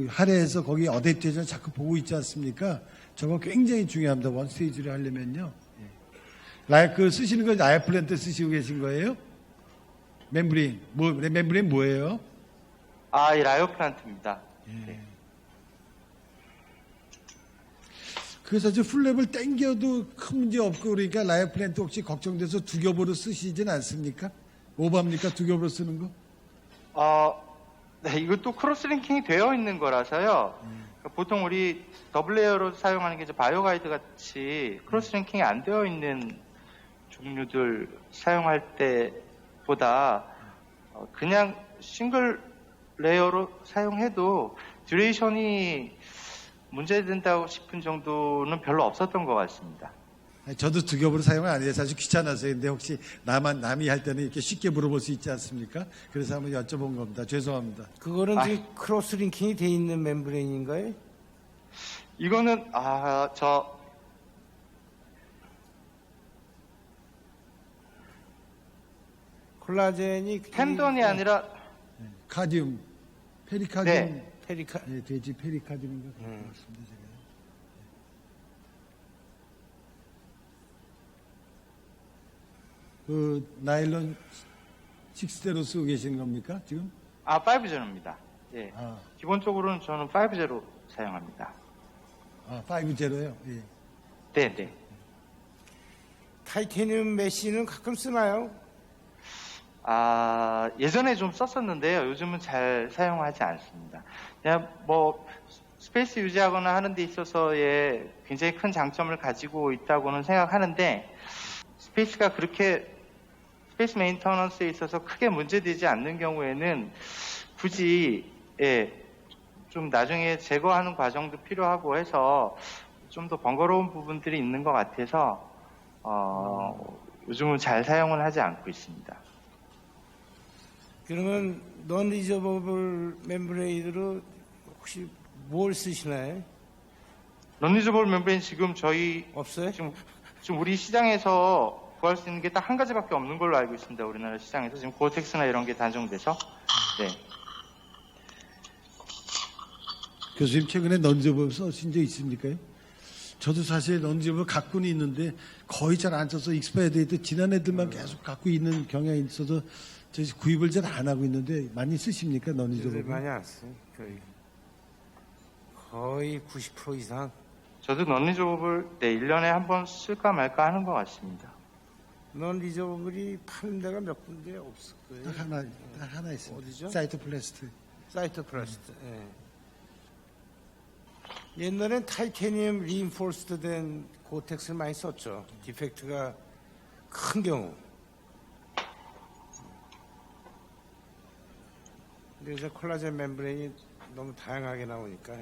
할애해서 거기 어댑테이션 자꾸 보고 있지 않습니까? 저거 굉장히 중요합니다. 원 스테이지를 하려면요. 쓰시는 건 라이플랜 때 쓰시고 계신 거예요? 멤브레인. 멤브레인 뭐예요? 이 라이오 플란트입니다. 네. 그래서 사실 풀랩을 땡겨도 큰 문제 없고 그러니까 라이어 플랜트 혹시 걱정돼서 두 겹으로 쓰시진 않습니까? 오바입니까? 두 겹으로 쓰는 거? 네, 이것도 크로스 링킹이 되어 있는 거라서요. 그러니까 보통 우리 더블 레이어로 사용하는 게 이제 바이오 가이드 같이 크로스 링킹이 안 되어 있는 종류들 사용할 때보다 그냥 싱글 레이어로 사용해도 듀레이션이 문제된다고 싶은 정도는 별로 없었던 것 같습니다. 저도 두 겹으로 사용을 안 해요. 사실 귀찮아서. 근데 혹시 남이 할 때는 이렇게 쉽게 물어볼 수 있지 않습니까? 그래서 한번 여쭤본 겁니다. 죄송합니다. 그거는 지금 크로스 링킹이 돼 있는 멤브레인인가요? 이거는 콜라겐이 텐던이 아니라 카디움, 페리카디움. 네. 페리카 네, 돼지 페리카디움인가 그런 것 같습니다. 제가. 그 나일론 6대로 쓰고 계신 겁니까 지금? 5제로입니다. 예. 아, 기본적으로는 저는 5제로 사용합니다. 5제로요. 예. 네, 네. 타이타늄 메쉬는 가끔 쓰나요? 예전에 좀 썼었는데요. 요즘은 잘 사용하지 않습니다. 그냥 뭐 스페이스 유지하거나 하는 데 있어서의 굉장히 큰 장점을 가지고 있다고는 생각하는데 스페이스가 그렇게 스페이스 메인터넌스에 있어서 크게 문제되지 않는 경우에는 굳이 좀 나중에 제거하는 과정도 필요하고 해서 좀 더 번거로운 부분들이 있는 것 같아서 요즘은 잘 사용은 하지 않고 있습니다. 그러면 non reusable 멤브레인으로 혹시 뭘 쓰시나요? non-reusable 멤브레인 지금 저희 없어요? 지금 우리 시장에서 구할 수 있는 게 딱 한 가지밖에 없는 걸로 알고 있습니다. 우리나라 시장에서 지금 고어텍스나 이런 게 단종돼서. 네. 교수님 최근에 넌지버블 쓰신 적 있습니까? 저도 사실 넌지버블 갖고는 있는데 거의 잘 안 써서 익스파이어 데이트 지난 애들만 계속 갖고 있는 경향이 있어서 저희 구입을 잘 안 하고 있는데 많이 쓰십니까? 요새 넌지버블? 많이 안 써요. 거의 90% 이상. 저도 non-reusable 1년에 한 번 쓸까 말까 하는 것 같습니다. non reusable이 파는 데가 몇 군데 없을 거예요. 딱 하나 있습니다. 어디죠? 사이트 플라스트. 사이트 플라스트. 예. 옛날엔 타이타늄 리인포스드 된 고텍스를 많이 썼죠. 디펙트가 큰 경우. 근데 이제 콜라겐 멤브레인이 너무 다양하게 나오니까.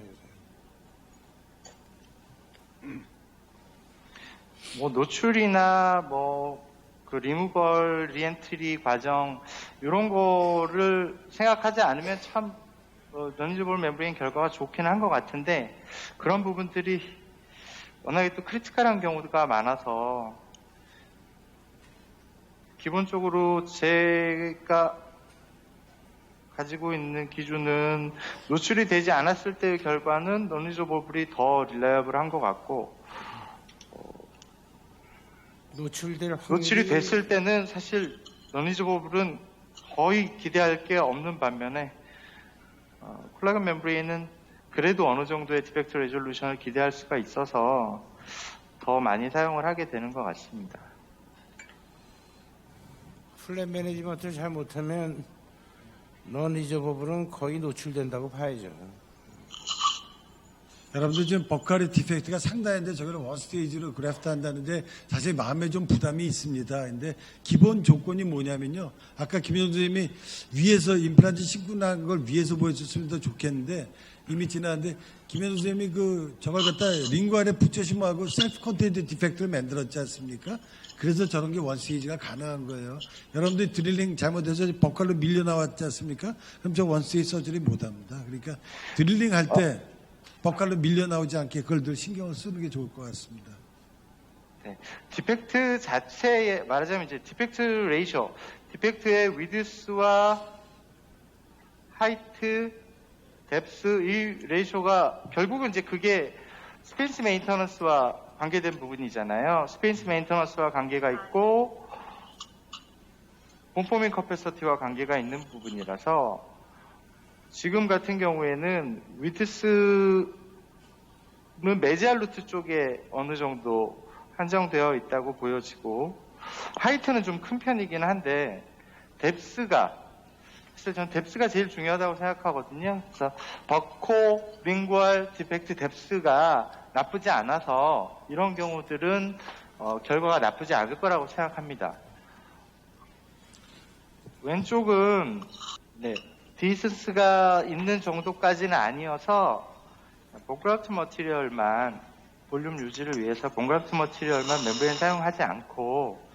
뭐 노출이나 뭐 그 리무벌 리엔트리 과정 이런 거를 생각하지 않으면 참 non-reusable 멤브레인 결과가 좋긴 한 것 같은데 그런 부분들이 워낙에 또 크리티컬한 경우가 많아서 기본적으로 제가 가지고 있는 기준은 노출이 되지 않았을 때의 결과는 non-reusable이 더 릴라이어블한 것 같고 노출될 확률이 노출이 됐을 때는 사실 non-reusable은 거의 기대할 게 없는 반면에 콜라겐 멤브레인은 그래도 어느 정도의 디펙트 레졸루션을 기대할 수가 있어서 더 많이 사용을 하게 되는 것 같습니다. 플랫 매니지먼트를 잘 못하면 non reusable은 거의 노출된다고 봐야죠. 여러분들 지금 버카리 디펙트가 상당한데 저걸 원스테이지로 그래프트 한다는데 사실 마음에 좀 부담이 있습니다. 근데 기본 조건이 뭐냐면요. 아까 김현수 선생님이 위에서 임플란트 신고 난 걸 위에서 보여줬으면 더 좋겠는데 이미 지났는데 김현수 선생님이 저걸 갖다 링구 안에 붙여심하고 셀프 컨테인트 디펙트를 만들었지 않습니까? 그래서 저런 게 원스테이지가 가능한 거예요. 여러분들이 드릴링 잘못해서 버칼로 밀려 나왔지 않습니까? 그럼 저 원스테이지 서저리 못 합니다. 그러니까 드릴링 할 때 버칼로 밀려 나오지 않게 그걸 늘 신경을 쓰는 게 좋을 것 같습니다. 네. 디펙트 자체에 말하자면 이제 디펙트 레이쇼, 디펙트의 위드스와 하이트, 뎁스 이 레이쇼가 결국은 이제 그게 스페이스 메인터넌스와 관계된 부분이잖아요. 스페이스 메인터넌스와 관계가 있고 본포밍 커패서티와 관계가 있는 부분이라서 지금 같은 경우에는 위드스는 메지알 루트 쪽에 어느 정도 한정되어 있다고 보여지고, 하이트는 좀 큰 편이긴 한데 사실 저는 뎁스가 제일 중요하다고 생각하거든요. 그래서 버코 링구얼 디펙트 뎁스가 나쁘지 않아서 이런 경우들은 결과가 나쁘지 않을 거라고 생각합니다. 왼쪽은 디스턴스가 있는 정도까지는 아니어서 본그라프트 머티리얼만 볼륨 유지를 위해서 본그라프트 머티리얼만 멤브레인 사용하지 않고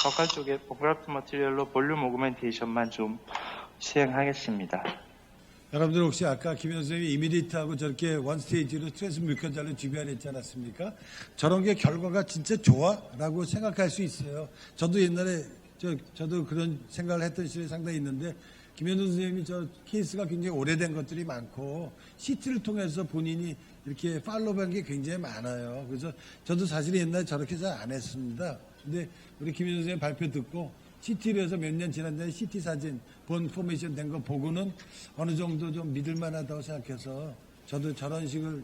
버칼 쪽에 본그라프트 머티리얼로 볼륨 오그멘테이션만 좀 시행하겠습니다. 여러분들 혹시 아까 김현 선생님이 이미디트하고 저렇게 원스테이지로 스트레스 물건자를 주변했지 않았습니까? 저런 게 결과가 진짜 좋아? 라고 생각할 수 있어요. 저도 옛날에 저도 그런 생각을 했던 시절이 상당히 있는데 김현우 선생님이 저 케이스가 굉장히 오래된 것들이 많고 CT를 통해서 본인이 이렇게 팔로우한 게 굉장히 많아요. 그래서 저도 사실 옛날에 저렇게 잘 안 했습니다. 근데 우리 김현우 선생님 발표 듣고 CT로 해서 몇 년 지난 다음에 CT 사진 본 포메이션 된 거 보고는 어느 정도 좀 믿을만하다고 생각해서 저도 저런 식을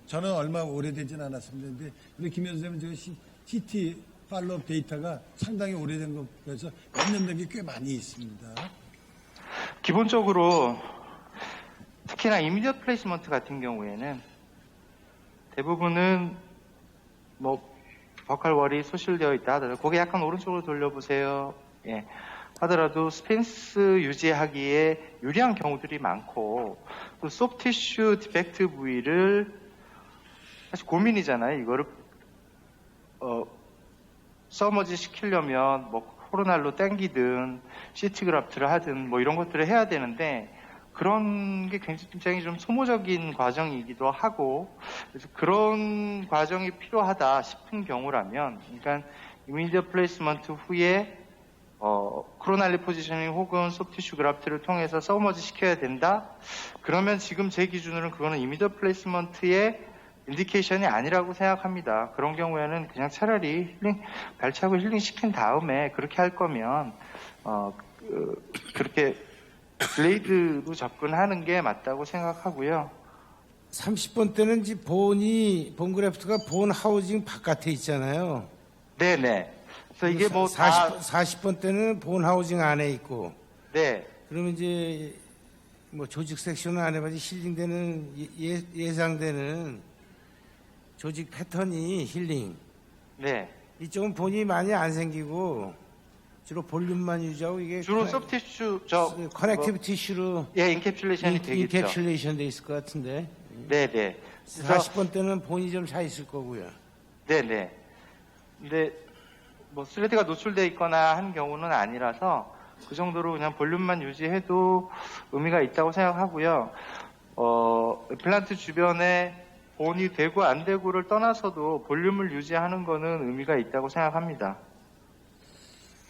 저는 얼마 오래되진 않았습니다. 근데 우리 김현우 선생님은 저 CT 팔로업 데이터가 상당히 오래된 거 그래서 몇 년 된 게 꽤 많이 있습니다. 기본적으로 특히나 이미디엇 플레이스먼트 같은 경우에는 대부분은 버칼 월이 소실되어 있다 하더라도 고개 약간 오른쪽으로 돌려보세요. 하더라도 스펜스 유지하기에 유리한 경우들이 많고 또 소프티슈 디펙트 부위를 사실 고민이잖아요. 이거를 서머지 시키려면 코로날로 땡기든 시트 그라프트를 하든 이런 것들을 해야 되는데 그런 게 굉장히 좀 소모적인 과정이기도 하고 그래서 그런 과정이 필요하다 싶은 경우라면 그러니까 이미디엇 플레이스먼트 후에 코로날리 포지셔닝 혹은 소프티슈 그라프트를 통해서 서머지 시켜야 된다? 그러면 지금 제 기준으로는 그거는 이미디엇 플레이스먼트의 인디케이션이 아니라고 생각합니다. 그런 경우에는 그냥 차라리 발차고 힐링 시킨 다음에 그렇게 할 거면 그렇게 블레이드로 접근하는 게 맞다고 생각하고요. 30번 때는 이제 본 그래프트가 본 하우징 바깥에 있잖아요. 네네. 그래서 이게 40번 때는 본 하우징 안에 있고. 네. 그러면 이제 조직 섹션은 안 해봐지 힐링되는 예상되는 조직 패턴이 힐링. 네. 이쪽은 본이 많이 안 생기고 주로 볼륨만 유지하고 이게 주로 소프티슈 커넥티브 티슈로 인캡슐레이션이 되겠죠. 인캡슐레이션 돼 있을 것 같은데. 네네. 40번 때는 본이 좀 차 있을 거고요. 네네. 근데 슬레드가 노출돼 있거나 한 경우는 아니라서 그 정도로 그냥 볼륨만 유지해도 의미가 있다고 생각하고요. 임플란트 주변에 본이 되고 안 되고를 떠나서도 볼륨을 유지하는 거는 의미가 있다고 생각합니다.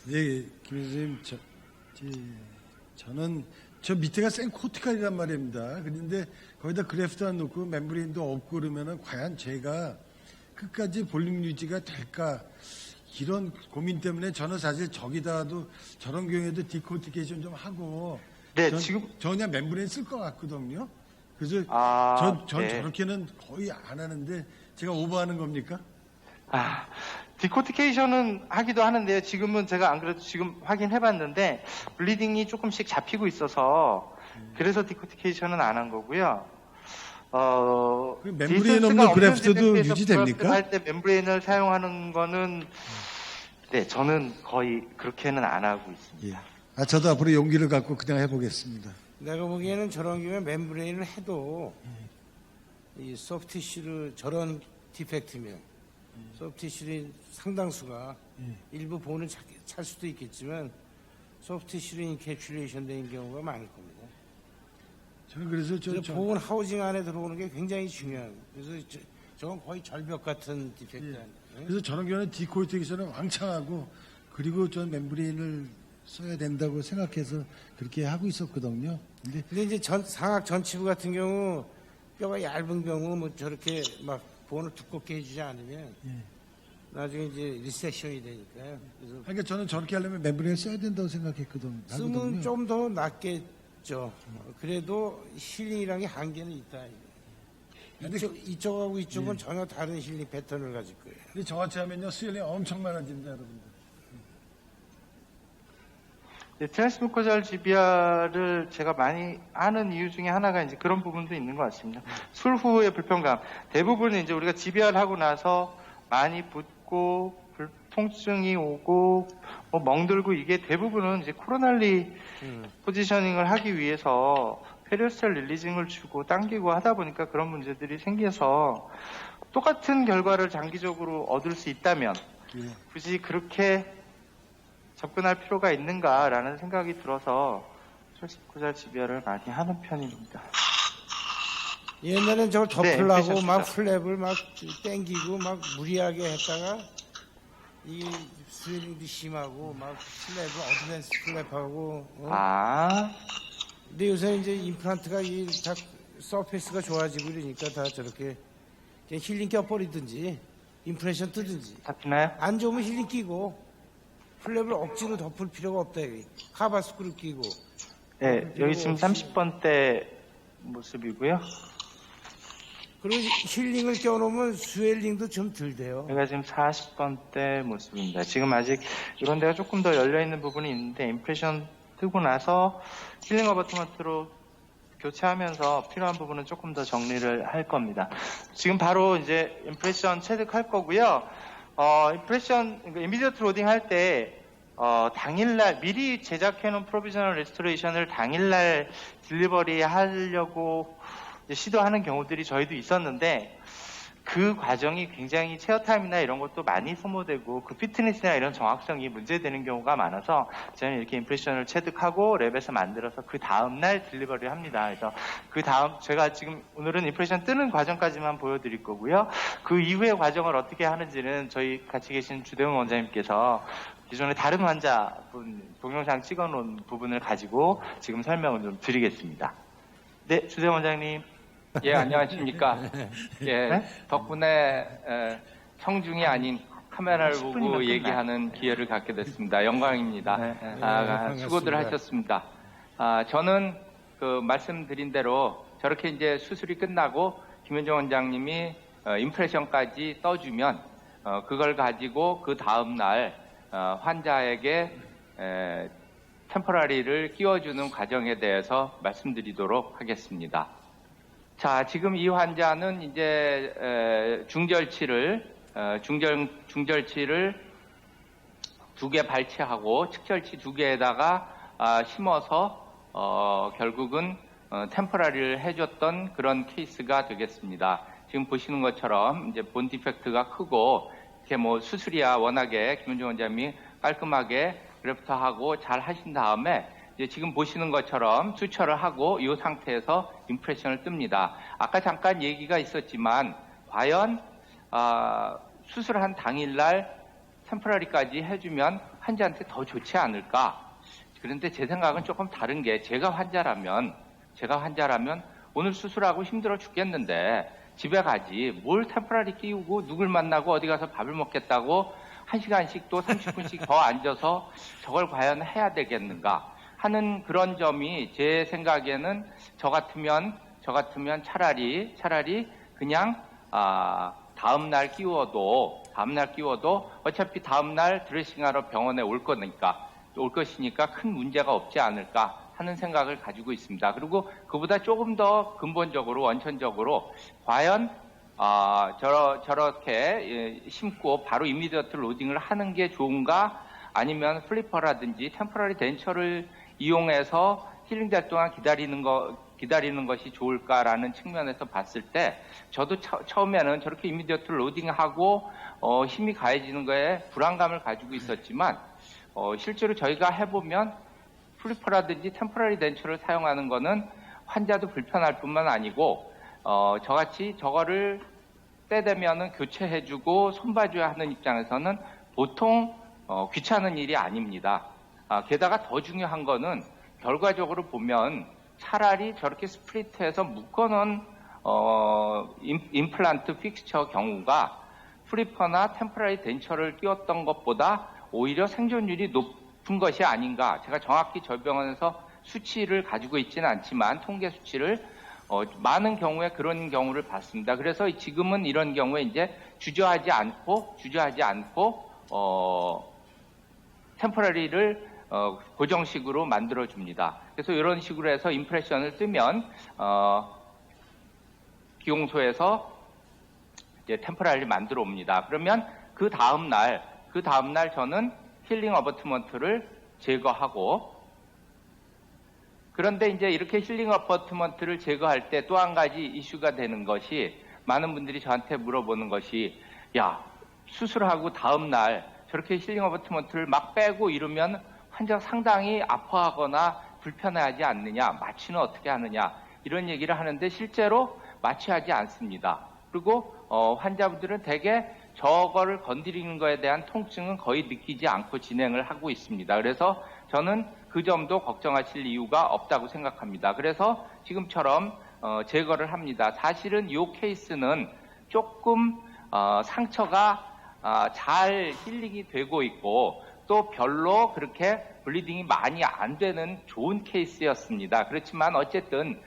네, 김 선생님, 저는 저 밑에가 생코티칼이란 말입니다. 그런데 거기다 그래프도 안 놓고 멤브레인도 없고 그러면은 과연 제가 끝까지 볼륨 유지가 될까? 이런 고민 때문에 저는 사실 저기다도 저런 경우에도 디코티케이션 좀 하고 네, 지금 그냥 멤브레인 쓸 것 같거든요. 그래서 전 네. 저렇게는 거의 안 하는데 제가 오버하는 겁니까? 디코티케이션은 하기도 하는데요. 지금은 제가 안 그래도 지금 확인해봤는데 블리딩이 조금씩 잡히고 있어서 그래서 디코티케이션은 안 한 거고요. 멤브레인 없는 그래프트도 유지됩니까? 할 때 멤브레인을 사용하는 거는 저는 거의 그렇게는 안 하고 있습니다. 예. 저도 앞으로 용기를 갖고 그냥 해보겠습니다. 내가 보기에는 저런 경우에 멤브레인을 해도 이 소프티슈를 저런 디펙트면 소프티슈의 상당수가 일부 본을 찰 수도 있겠지만 소프티슈로 인캡슐레이션 된 경우가 많을 겁니다. 저는 그래서 본 하우징 안에 들어오는 게 굉장히 중요해요. 그래서 저건 거의 절벽 같은 디펙트 아니에요. 그래서 저런 경우는 디코이테이션을 왕창하고 그리고 전 멤브레인을 써야 된다고 생각해서 그렇게 하고 있었거든요. 근데 이제 상악 전치부 같은 경우 뼈가 얇은 경우 저렇게 막 본을 두껍게 해주지 않으면 나중에 이제 리섹션이 되니까요. 그래서 그러니까 저는 저렇게 하려면 멤브레인 써야 된다고 생각했거든요. 쓰면 좀 더 낮게 있죠. 그래도 힐링이라는 게 한계는 있다. 이쪽하고 이쪽은 전혀 다른 힐링 패턴을 가질 거예요. 근데 저같이 하면요, 수혈이 엄청 많아집니다, 여러분들. 네, 트랜스무커잘 GBR을 제가 많이 하는 이유 중에 하나가 이제 그런 부분도 있는 것 같습니다. 술 후의 불편감. 대부분 이제 우리가 GBR 하고 나서 많이 붓고, 통증이 오고, 뭐 멍들고 이게 대부분은 이제 코로날리 포지셔닝을 하기 위해서 페리오스탈 릴리징을 주고 당기고 하다 보니까 그런 문제들이 생겨서 똑같은 결과를 장기적으로 얻을 수 있다면 굳이 그렇게 접근할 필요가 있는가라는 생각이 들어서 트랜스무커잘 GBR을 많이 하는 편입니다. 옛날엔 저걸 네, 덮으려고 막 괜찮습니다. 플랩을 막 땡기고 막 무리하게 했다가 이 스웨링도 심하고 막 플랩을 어드밴스 플랩하고 근데 요새 이제 임플란트가 이 다 서페이스가 좋아지고 이러니까 다 저렇게 그냥 힐링 껴버리든지 임프레션 뜨든지 잡히나요? 안 좋으면 힐링 끼고 플랩을 억지로 덮을 필요가 없다. 카바 스크류 끼고 네, 여기 지금 30번대 모습이고요. 그리고 힐링을 껴놓으면 스웰링도 좀 덜 돼요. 여기가 지금 40번대 모습입니다. 지금 아직 이런 데가 조금 더 열려있는 부분이 있는데 임프레션 뜨고 나서 힐링 어버트먼트로 교체하면서 필요한 부분은 조금 더 정리를 할 겁니다. 지금 바로 이제 임프레션 체득할 거고요. 임프레션, 이미디어트 로딩 할 때, 당일날, 미리 제작해놓은 프로비저널 레스토레이션을 당일날 딜리버리 하려고 이제 시도하는 경우들이 저희도 있었는데, 그 과정이 굉장히 체어타임이나 이런 것도 많이 소모되고 그 피트니스나 이런 정확성이 문제되는 경우가 많아서 저는 이렇게 임프레션을 체득하고 랩에서 만들어서 그 다음날 딜리버리를 합니다. 그래서 그 다음 제가 지금 오늘은 임프레션 뜨는 과정까지만 보여드릴 거고요. 그 이후의 과정을 어떻게 하는지는 저희 같이 계신 주대웅 원장님께서 기존에 다른 환자분 동영상 찍어놓은 부분을 가지고 지금 설명을 좀 드리겠습니다. 네, 주대웅 원장님. 예, 안녕하십니까. 예, 네? 덕분에 청중이 아닌 카메라를 10분이면 보고 끝나요. 얘기하는 기회를 갖게 됐습니다. 영광입니다. 네, 수고들 반갑습니다. 하셨습니다. 저는 그 말씀드린 대로 저렇게 이제 수술이 끝나고 김현정 원장님이 임프레션까지 떠주면 그걸 가지고 그 다음날 환자에게 템포라리를 끼워주는 과정에 대해서 말씀드리도록 하겠습니다. 자, 지금 이 환자는 이제 중절치를 두 개 발치하고 측절치 두 개에다가 심어서 결국은 템포라리를 해줬던 그런 케이스가 되겠습니다. 지금 보시는 것처럼 이제 본 디펙트가 크고 이렇게 뭐 수술이야 워낙에 김은정 원장님이 깔끔하게 그래프터하고 잘 하신 다음에 이제 지금 보시는 것처럼 수처를 하고 이 상태에서 임프레션을 뜹니다. 아까 잠깐 얘기가 있었지만 과연 수술한 당일날 템포라리까지 해주면 환자한테 더 좋지 않을까? 그런데 제 생각은 조금 다른 게 제가 환자라면 오늘 수술하고 힘들어 죽겠는데 집에 가지 뭘 템포라리 끼우고 누굴 만나고 어디 가서 밥을 먹겠다고 1시간씩 또 30분씩 더 앉아서 저걸 과연 해야 되겠는가 하는 그런 점이 제 생각에는 저 같으면 차라리 그냥 다음날 끼워도 어차피 다음날 드레싱하러 병원에 올 것이니까 큰 문제가 없지 않을까 하는 생각을 가지고 있습니다. 그리고 그보다 조금 더 근본적으로 원천적으로 과연 저렇게 심고 바로 이미디어트 로딩을 하는 게 좋은가 아니면 플리퍼라든지 템포러리 덴처를 이용해서 힐링될 동안 기다리는 것이 좋을까라는 측면에서 봤을 때 저도 처음에는 저렇게 이미디어트 로딩하고 힘이 가해지는 거에 불안감을 가지고 있었지만 실제로 저희가 해보면 플리퍼라든지 템포러리 덴처를 사용하는 거는 환자도 불편할 뿐만 아니고 저같이 저거를 때 되면은 교체해주고 손봐줘야 하는 입장에서는 보통 귀찮은 일이 아닙니다. 게다가 더 중요한 거는 결과적으로 보면 차라리 저렇게 스플리트해서 묶어놓은 임플란트 픽스처 경우가 플리퍼나 템포러리 덴처를 끼웠던 것보다 오히려 생존율이 높은 것이 아닌가. 제가 정확히 저희 병원에서 수치를 가지고 있지는 않지만 통계 수치를 많은 경우에 그런 경우를 봤습니다. 그래서 지금은 이런 경우에 이제 주저하지 않고 템포러리를 고정식으로 만들어 줍니다. 그래서 이런 식으로 해서 임프레션을 뜨면 기공소에서 이제 템포러리를 만들어 옵니다. 그러면 그 다음 날 저는 힐링 어버트먼트를 제거하고, 그런데 이제 이렇게 힐링 어버트먼트를 제거할 때 또 한 가지 이슈가 되는 것이, 많은 분들이 저한테 물어보는 것이, 야, 수술하고 다음 날 저렇게 힐링 어버트먼트를 막 빼고 이러면 환자가 상당히 아파하거나 불편해하지 않느냐, 마취는 어떻게 하느냐, 이런 얘기를 하는데 실제로 마취하지 않습니다. 그리고 환자분들은 대개 저거를 건드리는 것에 대한 통증은 거의 느끼지 않고 진행을 하고 있습니다. 그래서 저는 그 점도 걱정하실 이유가 없다고 생각합니다. 그래서 지금처럼 제거를 합니다. 사실은 이 케이스는 조금 상처가 잘 힐링이 되고 있고 또 별로 그렇게 블리딩이 많이 안 되는 좋은 케이스였습니다. 그렇지만 어쨌든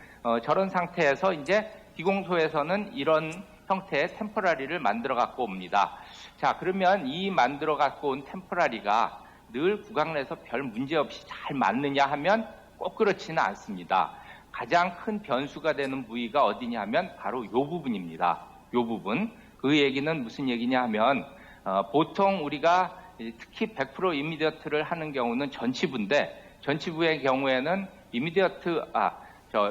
저런 상태에서 이제 기공소에서는 이런 형태의 템포라리를 만들어 갖고 옵니다. 자, 그러면 이 만들어 갖고 온 템포라리가 늘 구강 내에서 별 문제 없이 잘 맞느냐 하면 꼭 그렇지는 않습니다. 가장 큰 변수가 되는 부위가 어디냐 하면 바로 이 부분입니다. 이 부분. 그 얘기는 무슨 얘기냐 하면 보통 우리가 특히 100% 이미디어트를 하는 경우는 전치부인데, 전치부의 경우에는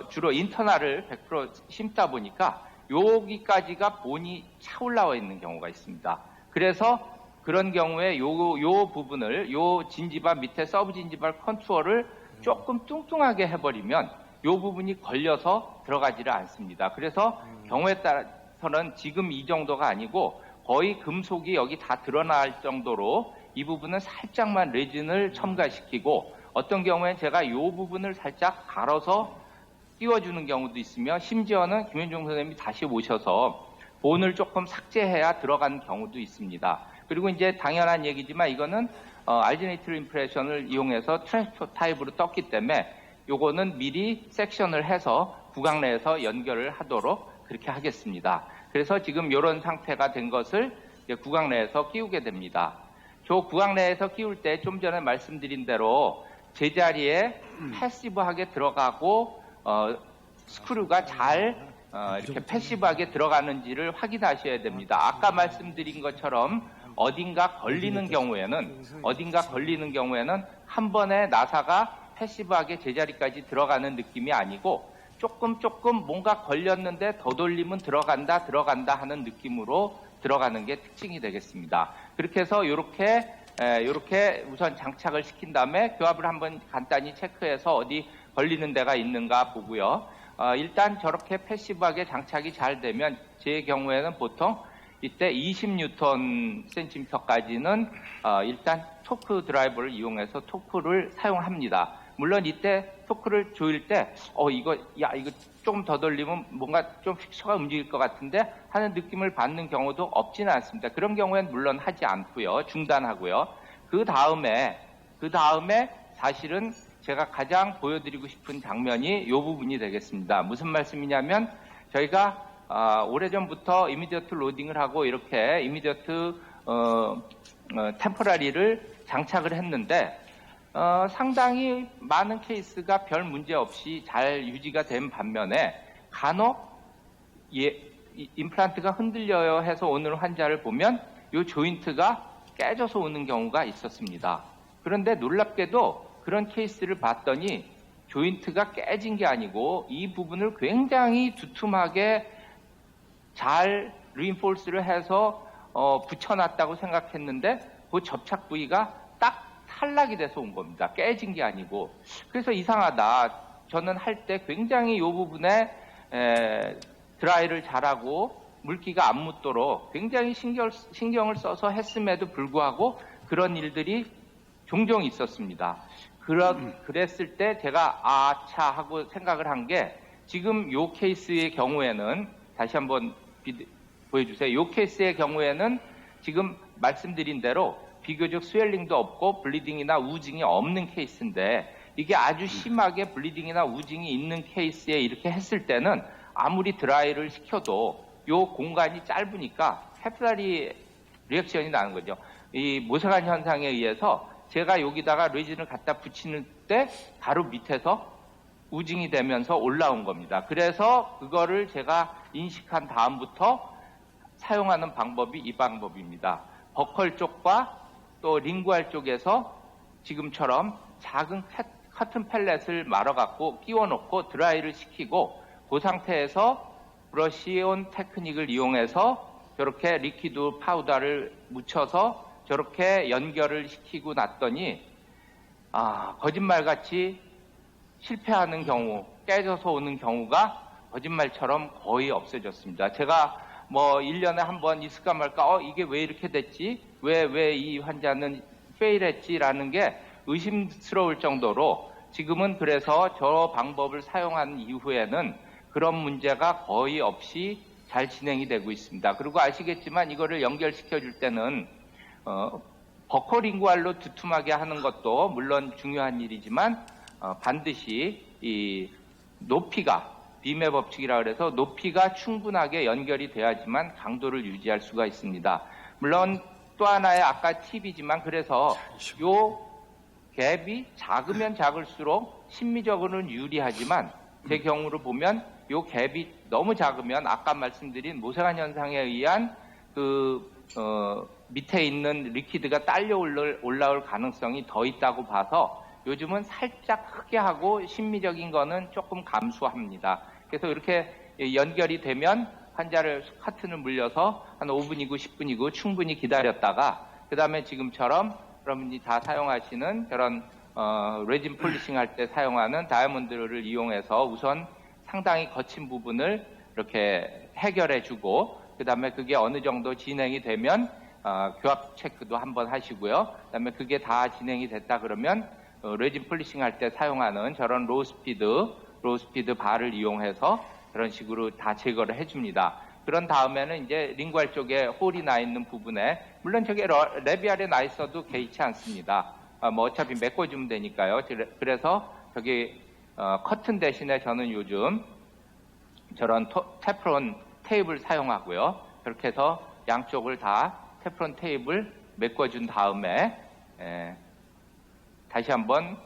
주로 인터널을 100% 심다 보니까 여기까지가 본이 차 올라와 있는 경우가 있습니다. 그래서 그런 경우에 요 부분을, 요 진지발 밑에 서브 진지발 컨투어를 조금 뚱뚱하게 해버리면 요 부분이 걸려서 들어가지를 않습니다. 그래서 경우에 따라서는 지금 이 정도가 아니고 거의 금속이 여기 다 드러날 정도로 이 부분은 살짝만 레진을 첨가시키고, 어떤 경우엔 제가 이 부분을 살짝 갈아서 띄워주는 경우도 있으며, 심지어는 김현종 선생님이 다시 오셔서 본을 조금 삭제해야 들어가는 경우도 있습니다. 그리고 이제 당연한 얘기지만 이거는 알지네이트 임프레션을 이용해서 트랜스포 타입으로 떴기 때문에 요거는 미리 섹션을 해서 구강 내에서 연결을 하도록 그렇게 하겠습니다. 그래서 지금 이런 상태가 된 것을 이제 구강 내에서 끼우게 됩니다. 저 구강 내에서 끼울 때 좀 전에 말씀드린 대로 제자리에 패시브하게 들어가고 스크류가 잘 이렇게 패시브하게 들어가는지를 확인하셔야 됩니다. 아까 말씀드린 것처럼 어딘가 걸리는 경우에는 한 번에 나사가 패시브하게 제자리까지 들어가는 느낌이 아니고 조금 뭔가 걸렸는데 더 돌리면 들어간다 하는 느낌으로 들어가는 게 특징이 되겠습니다. 그렇게 해서 이렇게 우선 장착을 시킨 다음에 교합을 한번 간단히 체크해서 어디 걸리는 데가 있는가 보고요. 일단 저렇게 패시브하게 장착이 잘 되면 제 경우에는 보통 이때 20뉴턴 센티미터까지는 일단 토크 드라이버를 이용해서 토크를 사용합니다. 물론 이때 토크를 조일 때 이거 조금 더 돌리면 뭔가 좀 픽처가 움직일 것 같은데 하는 느낌을 받는 경우도 없지는 않습니다. 그런 경우에는 물론 하지 않고요. 중단하고요. 그 다음에 사실은 제가 가장 보여드리고 싶은 장면이 이 부분이 되겠습니다. 무슨 말씀이냐면 저희가 오래전부터 이미디어트 로딩을 하고 이렇게 이미디어트 템포라리를 장착을 했는데 상당히 많은 케이스가 별 문제 없이 잘 유지가 된 반면에 간혹 임플란트가 흔들려요 해서 오늘 환자를 보면 이 조인트가 깨져서 오는 경우가 있었습니다. 그런데 놀랍게도 그런 케이스를 봤더니 조인트가 깨진 게 아니고 이 부분을 굉장히 두툼하게 잘 리인포스를 해서 붙여놨다고 생각했는데 그 접착 부위가 딱 탈락이 돼서 온 겁니다. 깨진 게 아니고. 그래서 이상하다. 저는 할 때 굉장히 이 부분에 드라이를 잘하고 물기가 안 묻도록 굉장히 신경을 써서 했음에도 불구하고 그런 일들이 종종 있었습니다. 그랬을 때 제가 아차 하고 생각을 한 게 지금 요 케이스의 경우에는 다시 한번 보여주세요. 요 케이스의 경우에는 지금 말씀드린 대로 비교적 스웰링도 없고 블리딩이나 우징이 없는 케이스인데 이게 아주 심하게 블리딩이나 우징이 있는 케이스에 이렇게 했을 때는 아무리 드라이를 시켜도 요 공간이 짧으니까 캐피라리 리액션이 나는 거죠. 이 모세관 현상에 의해서 제가 여기다가 레진을 갖다 붙이는 때 바로 밑에서 우징이 되면서 올라온 겁니다. 그래서 그거를 제가 인식한 다음부터 사용하는 방법이 이 방법입니다. 버컬 쪽과 또 링구알 쪽에서 지금처럼 작은 커튼 펠렛을 말아갖고 끼워놓고 드라이를 시키고 그 상태에서 브러쉬온 테크닉을 이용해서 저렇게 리퀴드 파우더를 묻혀서 저렇게 연결을 시키고 났더니 거짓말같이 실패하는 경우, 깨져서 오는 경우가 거짓말처럼 거의 없어졌습니다. 제가 뭐 1년에 한 번 있을까 말까 이게 왜 이렇게 됐지? 왜 이 환자는 페일했지라는 게 의심스러울 정도로 지금은 그래서 저 방법을 사용한 이후에는 그런 문제가 거의 없이 잘 진행이 되고 있습니다. 그리고 아시겠지만 이거를 연결시켜 줄 때는 버커링구알로 두툼하게 하는 것도 물론 중요한 일이지만 반드시 이 높이가 빔의 법칙이라 그래서 높이가 충분하게 연결이 돼야지만 강도를 유지할 수가 있습니다. 물론 또 하나의 아까 팁이지만 그래서 요 갭이 작으면 작을수록 심미적으로는 유리하지만 제 경우를 보면 요 갭이 너무 작으면 아까 말씀드린 모세관 현상에 의한 밑에 있는 리퀴드가 딸려 올라올 가능성이 더 있다고 봐서 요즘은 살짝 크게 하고 심미적인 거는 조금 감수합니다. 그래서 이렇게 연결이 되면 환자를 커튼을 물려서 한 5분이고 10분이고 충분히 기다렸다가 그 다음에 지금처럼 여러분이 다 사용하시는 저런 레진 폴리싱 할 때 사용하는 다이아몬드를 이용해서 우선 상당히 거친 부분을 이렇게 해결해 주고 그 다음에 그게 어느 정도 진행이 되면 교합 체크도 한번 하시고요. 그 다음에 그게 다 진행이 됐다 그러면 레진 폴리싱 할 때 사용하는 저런 로우 스피드 바를 이용해서 그런 식으로 다 제거를 해줍니다. 그런 다음에는 이제 링구알 쪽에 홀이 나 있는 부분에 물론 저게 레비알에 나 있어도 개의치 않습니다. 뭐 어차피 메꿔주면 되니까요. 그래서 저기 커튼 대신에 저는 요즘 저런 테프론 테이프를 사용하고요. 그렇게 해서 양쪽을 다 테프론 테이프를 메꿔준 다음에 다시 한번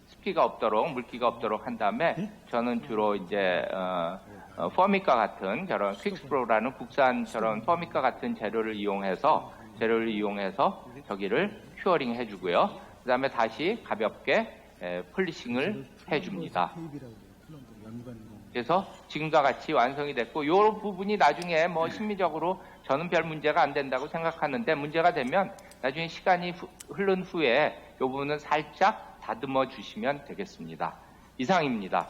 습기가 없도록 물기가 없도록 한 다음에 저는 주로 이제 포미카 같은 저런 퀵스프로라는 국산 저런 포미카 같은 재료를 이용해서 저기를 큐어링 해주고요. 그 다음에 다시 가볍게 폴리싱을 해줍니다. 그래서 지금과 같이 완성이 됐고 이 부분이 나중에 뭐 심미적으로 저는 별 문제가 안 된다고 생각하는데 문제가 되면 나중에 시간이 흐른 후에 이 부분은 살짝 다듬어 주시면 되겠습니다. 이상입니다.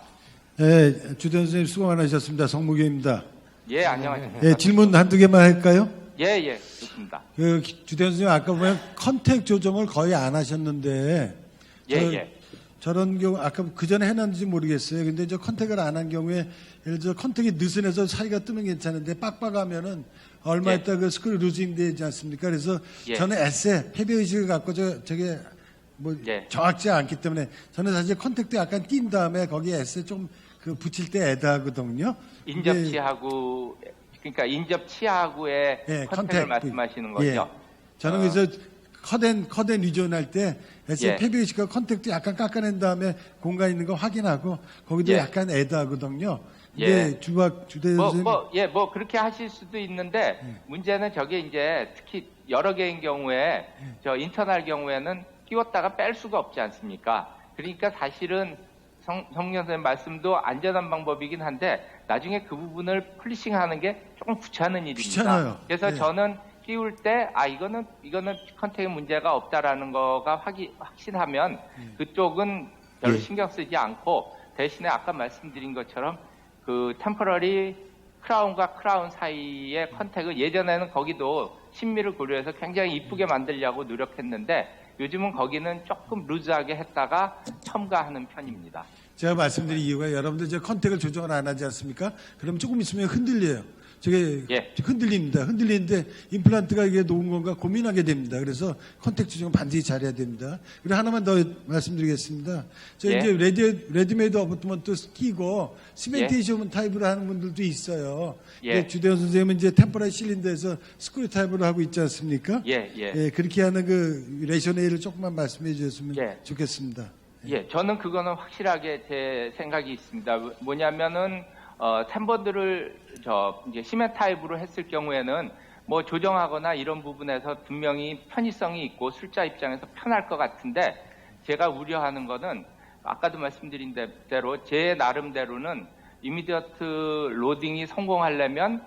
네, 주대현 선생님 수고 많으셨습니다. 성무교입니다. 예, 안녕하십니까. 네, 질문 한두 개만 할까요? 예, 좋습니다. 주대현 선생님 아까 보면 컨택 조정을 거의 안 하셨는데 저런 경우 아까 그 전에 해놨는지 모르겠어요. 근데 저 컨택을 안 한 경우에 예를 들어 컨택이 느슨해서 사이가 뜨면 괜찮은데 빡빡하면은 얼마 있다 그 스크류 루징 되지 않습니까? 그래서 저는 에세 헤비의식을 갖고 저게 뭐 정확지 않기 때문에 저는 사실 컨택도 약간 띈 다음에 거기에 에세 좀 그 붙일 때 애다거든요. 인접치하고 그러니까 인접치하고의 컨택을 말씀하시는 거죠. 저는 그래서 커덴 리존 할 때 에세 헤비의식과 컨택도 약간 깎아낸 다음에 공간 있는 거 확인하고 거기도 약간 애다거든요. 네, 주대현 선생님. 뭐 그렇게 하실 수도 있는데 문제는 저게 이제 특히 여러 개인 경우에 저 인터널 경우에는 끼웠다가 뺄 수가 없지 않습니까? 그러니까 사실은 성령 선생님 말씀도 안전한 방법이긴 한데 나중에 그 부분을 폴리싱하는 게 조금 귀찮은 일입니다. 귀찮아요. 그래서 저는 끼울 때 이거는 컨택에 문제가 없다라는 거가 확신하면 그쪽은 별로 신경 쓰지 않고 대신에 아까 말씀드린 것처럼 그 템퍼러리 크라운과 크라운 사이의 컨택을 예전에는 거기도 신미를 고려해서 굉장히 이쁘게 만들려고 노력했는데 요즘은 거기는 조금 루즈하게 했다가 첨가하는 편입니다. 제가 말씀드린 이유가 여러분들 이제 컨택을 조정을 안 하지 않습니까? 그럼 조금 있으면 흔들려요. 저게 예. 흔들립니다. 흔들리는데 임플란트가 이게 놓은 건가 고민하게 됩니다. 그래서 컨택 조정을 반드시 잘해야 됩니다. 그리고 하나만 더 말씀드리겠습니다. 저 예. 이제 레디메이드 어버트먼트 끼고 시멘테이션 타입으로 하는 분들도 있어요. 예. 근데 주대현 선생님은 이제 템포럴 실린더에서 스크류 타입으로 하고 있지 않습니까? 예, 예. 그렇게 하는 그 레이셔네일을 조금만 말씀해 주셨으면 예. 좋겠습니다. 예, 저는 그거는 확실하게 제 생각이 있습니다. 뭐냐면은 템버들을 이제 시멘 타입으로 했을 경우에는 뭐 조정하거나 이런 부분에서 분명히 편의성이 있고 술자 입장에서 편할 것 같은데 제가 우려하는 거는 아까도 말씀드린 대로 제 나름대로는 이미디어트 로딩이 성공하려면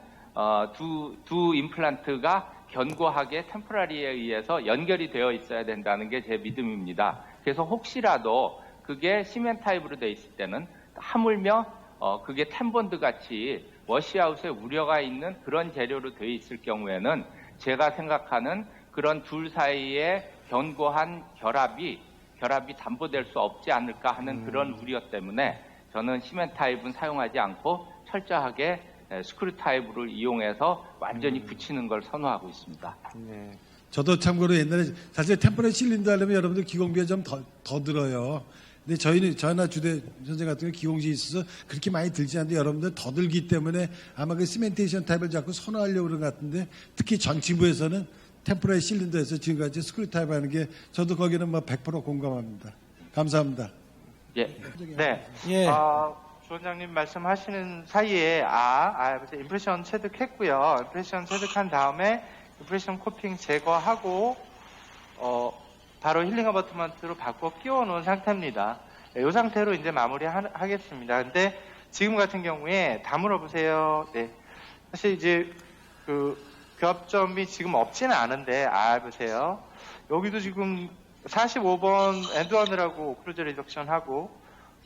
두 임플란트가 견고하게 템포라리에 의해서 연결이 되어 있어야 된다는 게 제 믿음입니다. 그래서 혹시라도 그게 시멘 타입으로 되어 있을 때는 하물며 그게 템본드 같이 워시아웃에 우려가 있는 그런 재료로 되어 있을 경우에는 제가 생각하는 그런 둘 사이의 견고한 결합이 담보될 수 없지 않을까 하는 그런 우려 때문에 저는 시멘 타입은 사용하지 않고 철저하게 스크류 타입을 이용해서 완전히 붙이는 걸 선호하고 있습니다. 네. 저도 참고로 옛날에 사실 템포럴 실린더 하려면 여러분들 기공비가 좀 더 들어요. 근데 저나 주대 선생 같은 경우 기공시 있어서 그렇게 많이 들지 않는데 여러분들 더 들기 때문에 아마 그 시멘테이션 타입을 자꾸 선호하려고 그런 것 같은데 특히 전치부에서는 템포럴 실린더에서 지금까지 스크류 타입 하는 게 저도 거기는 뭐 100% 공감합니다. 감사합니다. 예. 네. 예. 주원장님 말씀하시는 사이에 임프레션 체득했고요. 임프레션 체득한 다음에 임프레션 코핑 제거하고 바로 힐링 어버트먼트로 바꿔 끼워 놓은 상태입니다. 이 상태로 이제 마무리 하겠습니다. 근데 지금 같은 경우에 다 물어보세요. 네. 사실 이제 그 교합점이 지금 없지는 않은데 보세요. 여기도 지금 45번 엔드원이라고 오클루저 리덕션 하고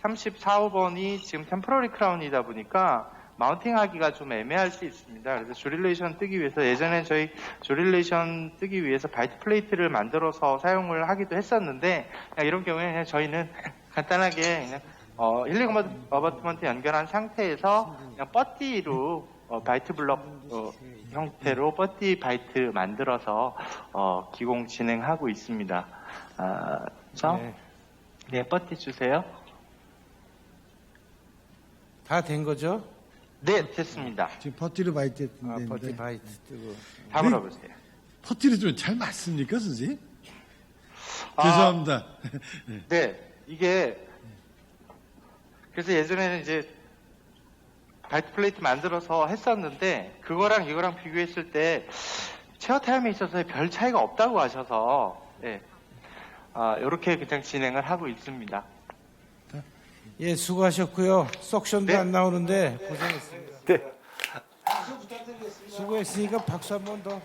34, 5번이 지금 템포러리 크라운이다 보니까 마운팅 하기가 좀 애매할 수 있습니다. 그래서 조릴레이션 뜨기 위해서 예전에 저희 조릴레이션 뜨기 위해서 바이트 플레이트를 만들어서 사용을 하기도 했었는데 그냥 이런 경우에 그냥 저희는 간단하게 그냥 힐링 어버트먼트 연결한 상태에서 그냥 뻗디로 바이트 블럭 형태로 뻗디 바이트 만들어서 기공 진행하고 있습니다. 네, 뻗디 주세요. 다 된 거죠? 네, 됐습니다. 지금 퍼티를 바이트 퍼티 했는데 바이트 뜨고. 다 물어보세요. 퍼티를 좀 잘 맞습니까, 선생님? 죄송합니다. 네, 이게 그래서 예전에는 이제 바이트 플레이트 만들어서 했었는데 그거랑 이거랑 비교했을 때 체어 타임에 있어서 별 차이가 없다고 하셔서 이렇게 그냥 진행을 하고 있습니다. 예, 수고하셨고요. 석션도 네. 안 나오는데 고생했습니다. 네. 수고했으니까 박수 한 번 더.